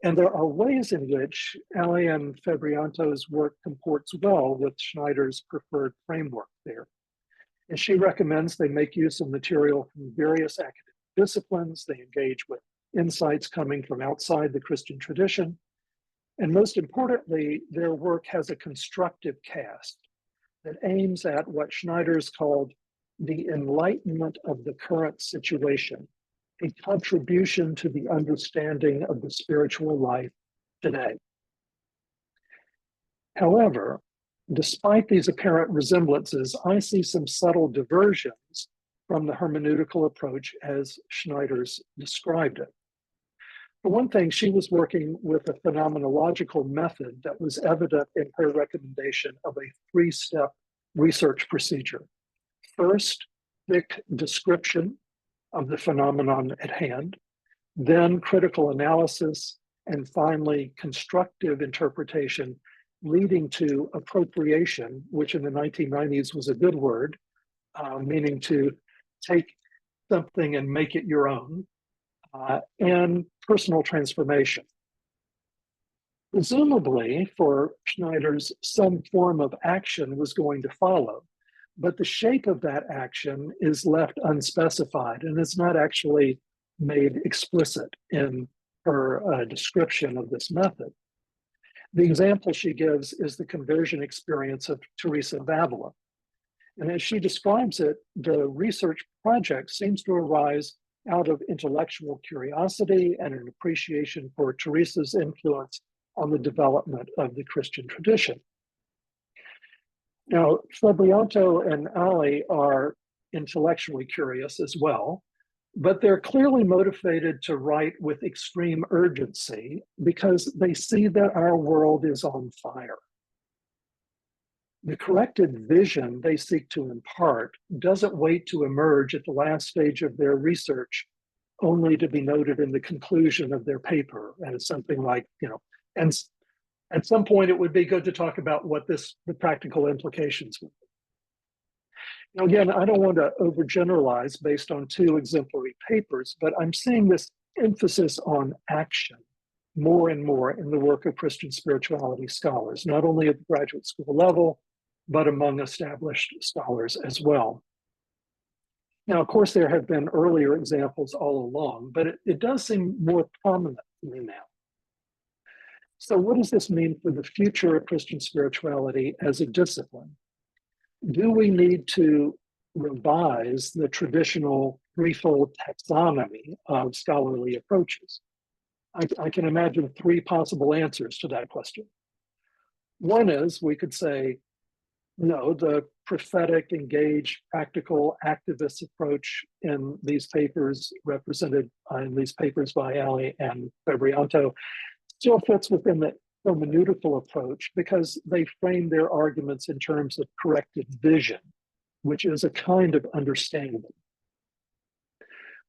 And there are ways in which Ali and Febrianto's work comports well with Schneider's preferred framework there. And she recommends they make use of material from various academic disciplines. They engage with insights coming from outside the Christian tradition. And most importantly, their work has a constructive cast that aims at what Schneider's called the enlightenment of the current situation, a contribution to the understanding of the spiritual life today. However, despite these apparent resemblances, I see some subtle diversions from the hermeneutical approach as Schneider's described it. For one thing, she was working with a phenomenological method that was evident in her recommendation of a three-step research procedure. First, thick description of the phenomenon at hand, then critical analysis, and finally constructive interpretation, leading to appropriation, which in the 1990s was a good word, meaning to take something and make it your own, and personal transformation. Presumably, for Schneider's, some form of action was going to follow, but the shape of that action is left unspecified and is not actually made explicit in her description of this method. The example she gives is the conversion experience of Teresa of Avila. And as she describes it, the research project seems to arise out of intellectual curiosity and an appreciation for Teresa's influence on the development of the Christian tradition. Now, Febrianto and Ali are intellectually curious as well, but they're clearly motivated to write with extreme urgency because they see that our world is on fire. The corrected vision they seek to impart doesn't wait to emerge at the last stage of their research, only to be noted in the conclusion of their paper as something like, and at some point it would be good to talk about what the practical implications would be. Now, again, I don't want to overgeneralize based on 2 exemplary papers, but I'm seeing this emphasis on action more and more in the work of Christian spirituality scholars, not only at the graduate school level, but among established scholars as well. Now, of course, there have been earlier examples all along, but it does seem more prominent to me now. So what does this mean for the future of Christian spirituality as a discipline? Do we need to revise the traditional threefold taxonomy of scholarly approaches? I can imagine 3 possible answers to that question. One is we could say, no, the prophetic, engaged, practical, activist approach in these papers represented in these papers by Ali and Febrianto still fits within the hermeneutical approach because they frame their arguments in terms of corrected vision, which is a kind of understanding.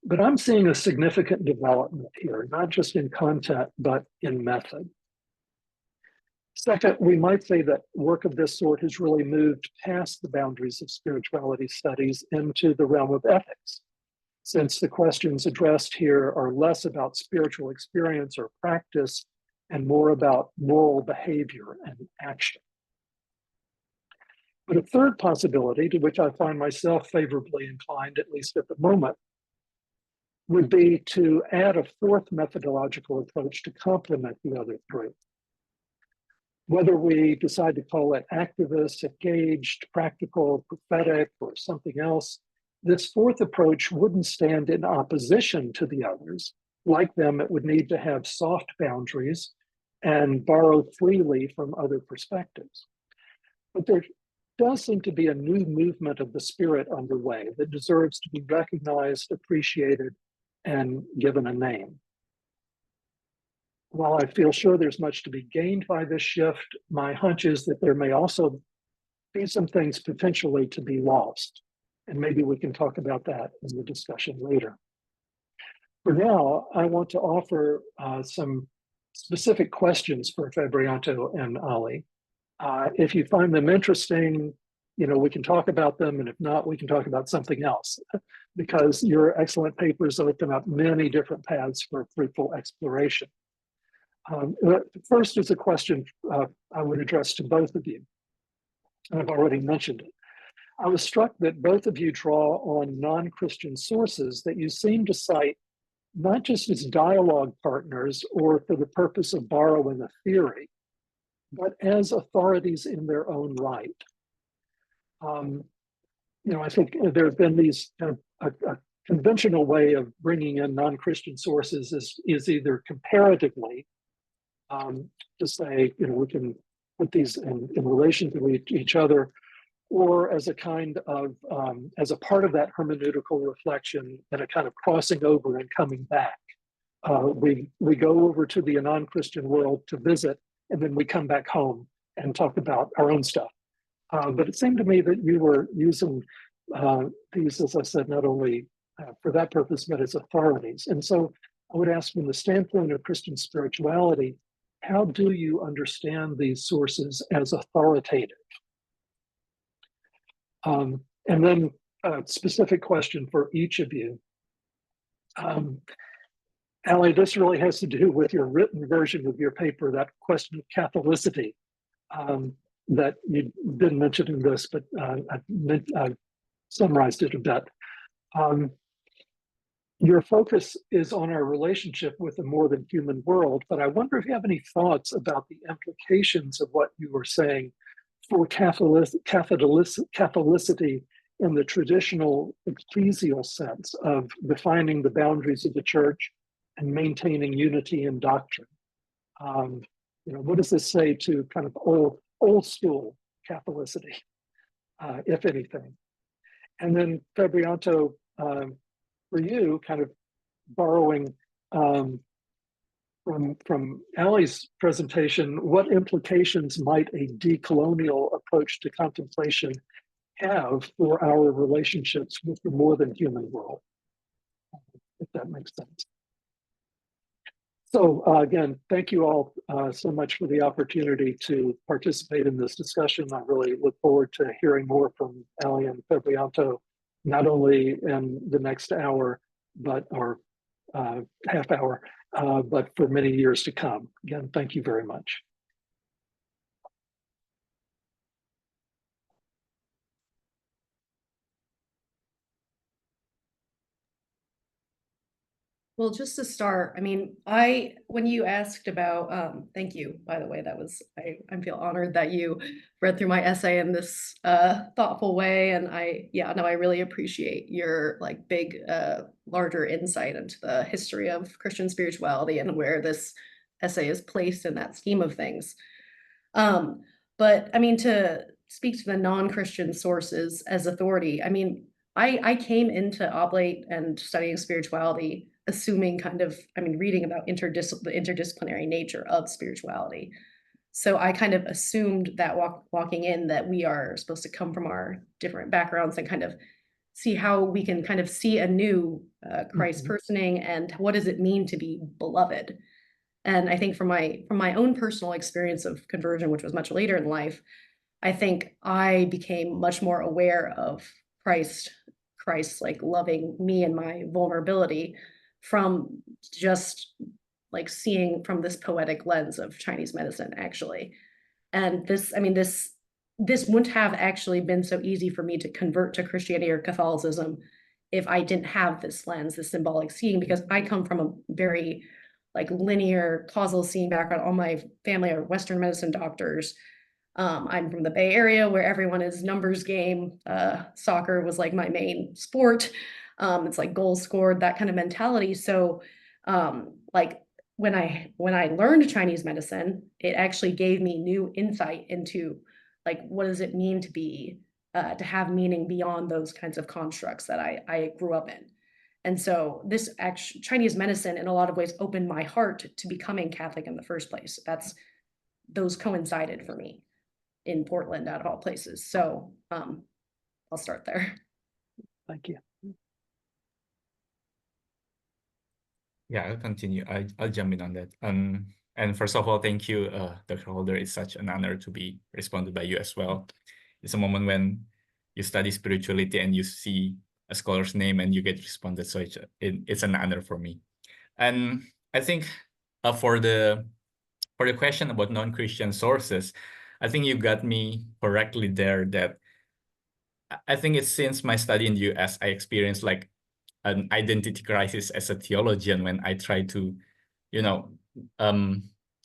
But I'm seeing a significant development here, not just in content, but in method. Second, we might say that work of this sort has really moved past the boundaries of spirituality studies into the realm of ethics, since the questions addressed here are less about spiritual experience or practice and more about moral behavior and action. But a third possibility, to which I find myself favorably inclined, at least at the moment, would be to add a 4th methodological approach to complement the other 3. Whether we decide to call it activist, engaged, practical, prophetic, or something else, this 4th approach wouldn't stand in opposition to the others. Like them, it would need to have soft boundaries and borrow freely from other perspectives. But there does seem to be a new movement of the spirit underway that deserves to be recognized, appreciated, and given a name. While I feel sure there's much to be gained by this shift, my hunch is that there may also be some things potentially to be lost. And maybe we can talk about that in the discussion later. For now, I want to offer some specific questions for Febrianto and Ali. If you find them interesting, we can talk about them, and if not, we can talk about something else, because your excellent papers open up many different paths for fruitful exploration. First is a question I would address to both of you. I've already mentioned it. I was struck that both of you draw on non-Christian sources that you seem to cite not just as dialogue partners or for the purpose of borrowing a theory, but as authorities in their own right. I think there have been these kind of a conventional way of bringing in non-Christian sources is either comparatively to say, we can put these in relation to each other, or as a kind of, as a part of that hermeneutical reflection and a kind of crossing over and coming back. We go over to the non-Christian world to visit, and then we come back home and talk about our own stuff. But it seemed to me that you were using these, as I said, not only for that purpose, but as authorities. And so I would ask, from the standpoint of Christian spirituality, how do you understand these sources as authoritative? And then a specific question for each of you. Ali, this really has to do with your written version of your paper, that question of Catholicity, that you didn't mention in this, but I summarized it a bit. Your focus is on our relationship with a more than human world, but I wonder if you have any thoughts about the implications of what you were saying for Catholicity in the traditional ecclesial sense of defining the boundaries of the church and maintaining unity in doctrine. What does this say to kind of old school Catholicity, if anything? And then Febrianto, for you, kind of borrowing from Allie's presentation, what implications might a decolonial approach to contemplation have for our relationships with the more than human world, if that makes sense? So again, thank you all so much for the opportunity to participate in this discussion. I really look forward to hearing more from Allie and Febrianto, not only in the next hour, or half hour, but for many years to come. Again, thank you very much. Well, just to start, I mean, when you asked about, thank you, by the way, I feel honored that you read through my essay in this thoughtful way. And I really appreciate your like big, larger insight into the history of Christian spirituality and where this essay is placed in that scheme of things. But I mean, to speak to the non-Christian sources as authority, I mean, I came into Oblate and studying spirituality assuming reading about the interdisciplinary nature of spirituality. So I kind of assumed that walking in that we are supposed to come from our different backgrounds and kind of see how we can kind of see anew Christ personing and what does it mean to be beloved. And I think from my own personal experience of conversion, which was much later in life, I think I became much more aware of Christ like loving me and my vulnerability from just like seeing from this poetic lens of Chinese medicine, actually. And this wouldn't have actually been so easy for me to convert to Christianity or Catholicism if I didn't have this lens, this symbolic seeing, because I come from a very like linear causal seeing background. All my family are Western medicine doctors. I'm from the Bay Area where everyone is numbers game. Soccer was like my main sport. It's like goals scored, that kind of mentality. So like when I learned Chinese medicine, it actually gave me new insight into like, what does it mean to be, to have meaning beyond those kinds of constructs that I grew up in. And so this Chinese medicine in a lot of ways opened my heart to becoming Catholic in the first place. Those coincided for me in Portland, out of all places. So I'll start there. Thank you. Yeah, I'll continue. I'll jump in on that. And first of all, thank you, Dr. Holder. It's such an honor to be responded by you as well. It's a moment when you study spirituality and you see a scholar's name and you get responded. So it's an honor for me. And I think for the question about non-Christian sources, I think you got me correctly there, that I think it's since my study in the US, I experienced like an identity crisis as a theologian when I try to,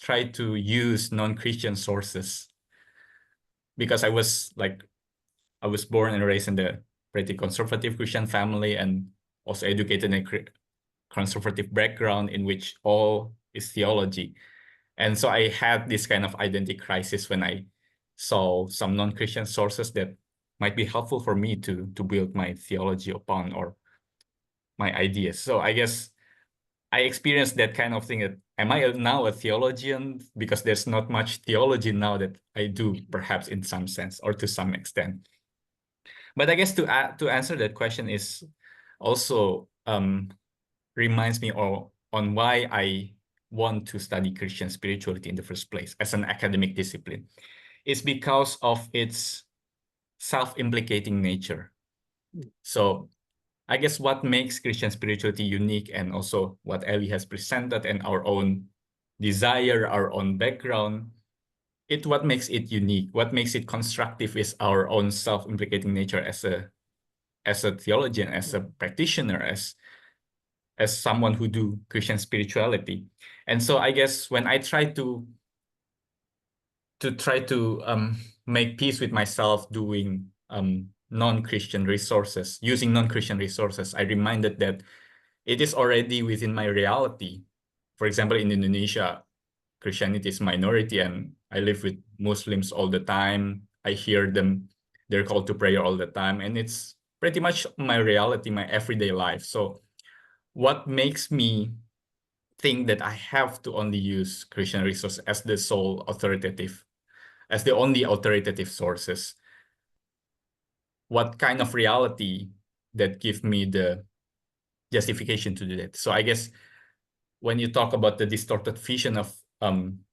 try to use non-Christian sources, because I was born and raised in the pretty conservative Christian family and also educated in a conservative background in which all is theology. And so I had this kind of identity crisis when I saw some non-Christian sources that might be helpful for me to build my theology upon, or my ideas. So I guess I experienced that kind of thing. That, am I now a theologian? Because there's not much theology now that I do, perhaps in some sense or to some extent. But I guess to answer that question is also reminds me on why I want to study Christian spirituality in the first place as an academic discipline. It's because of its self-implicating nature. So I guess what makes Christian spirituality unique, and also what Ellie has presented, and our own desire, our own background, what makes it unique, what makes it constructive is our own self-implicating nature as a theologian, as a practitioner, as someone who do Christian spirituality. And so I guess when I try to make peace with myself doing non-Christian resources, using non-Christian resources, I reminded that it is already within my reality. For example, in Indonesia, Christianity is minority, and I live with Muslims all the time. I hear them, their call to prayer all the time, and it's pretty much my reality, my everyday life. So what makes me think that I have to only use Christian resources as the sole authoritative, as the only authoritative sources? What kind of reality that give me the justification to do that? So I guess when you talk about the distorted vision of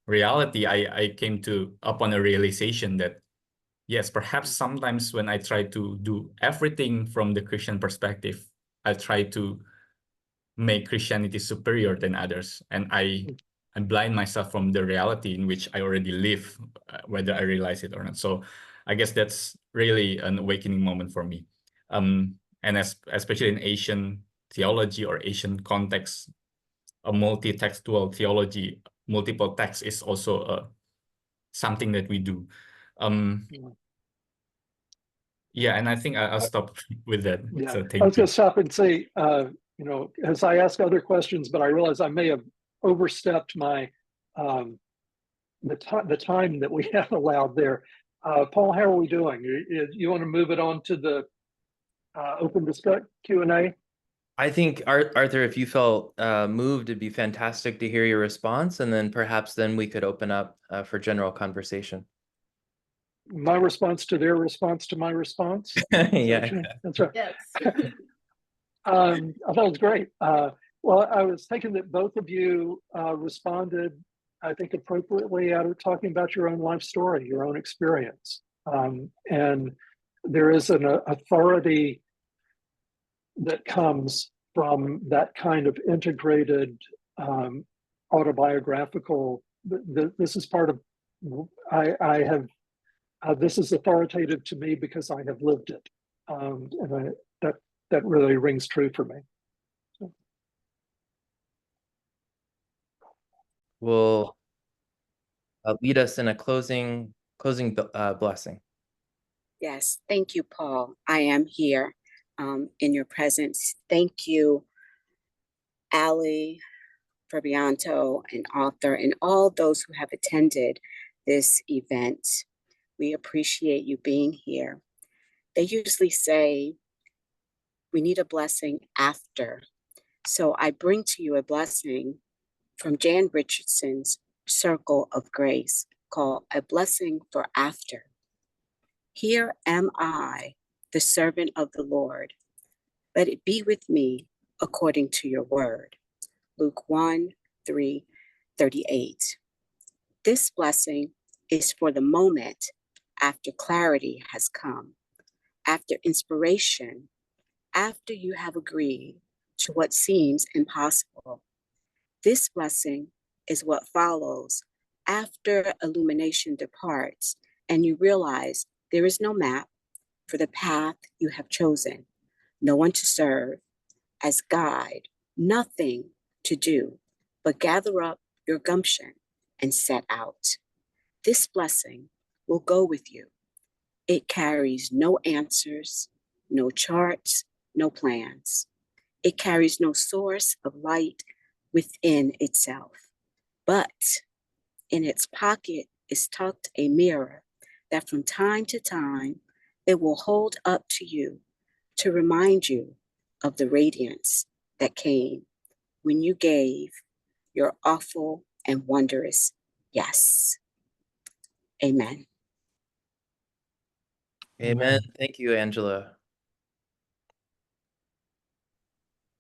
reality, I came to upon a realization that yes, perhaps sometimes when I try to do everything from the Christian perspective, I try to make Christianity superior than others, and I blind myself from the reality in which I already live, whether I realize it or not. So I guess that's really an awakening moment for me. And especially in Asian theology or Asian context, a multi-textual theology, multiple texts is also something that we do. Yeah, and I think I'll stop with that. Yeah, So I thank was you. going to stop and say, you know, as I ask other questions, but I realize I may have overstepped my the time that we have allowed there. Paul, how are we doing? You want to move it on to the open discussion Q&A? I think, Arthur, if you felt moved, it'd be fantastic to hear your response, and then perhaps then we could open up for general conversation. My response to their response to my response? Yeah. That's right. Yes. I thought it was great. Well, I was thinking that both of you responded, I think, appropriately out of talking about your own life story, your own experience. And there is an authority that comes from that kind of integrated autobiographical. This is part of, I have, this is authoritative to me because I have lived it. And that really rings true for me. So. Will lead us in a closing blessing. Yes, thank you, Paul. I am here in your presence. Thank you, Ali, Febrianto, and Arthur, and all those who have attended this event. We appreciate you being here. They usually say we need a blessing after. So I bring to you a blessing from Jan Richardson's Circle of Grace called A Blessing for After. Here am I, the servant of the Lord. Let it be with me according to your word. Luke 1:38. This blessing is for the moment after clarity has come, after inspiration, after you have agreed to what seems impossible. This blessing is what follows after illumination departs and you realize there is no map for the path you have chosen, no one to serve as guide, nothing to do, but gather up your gumption and set out. This blessing will go with you. It carries no answers, no charts, no plans. It carries no source of light within itself, but in its pocket is tucked a mirror that from time to time it will hold up to you to remind you of the radiance that came when you gave your awful and wondrous yes. Amen. Amen. Thank you, Angela.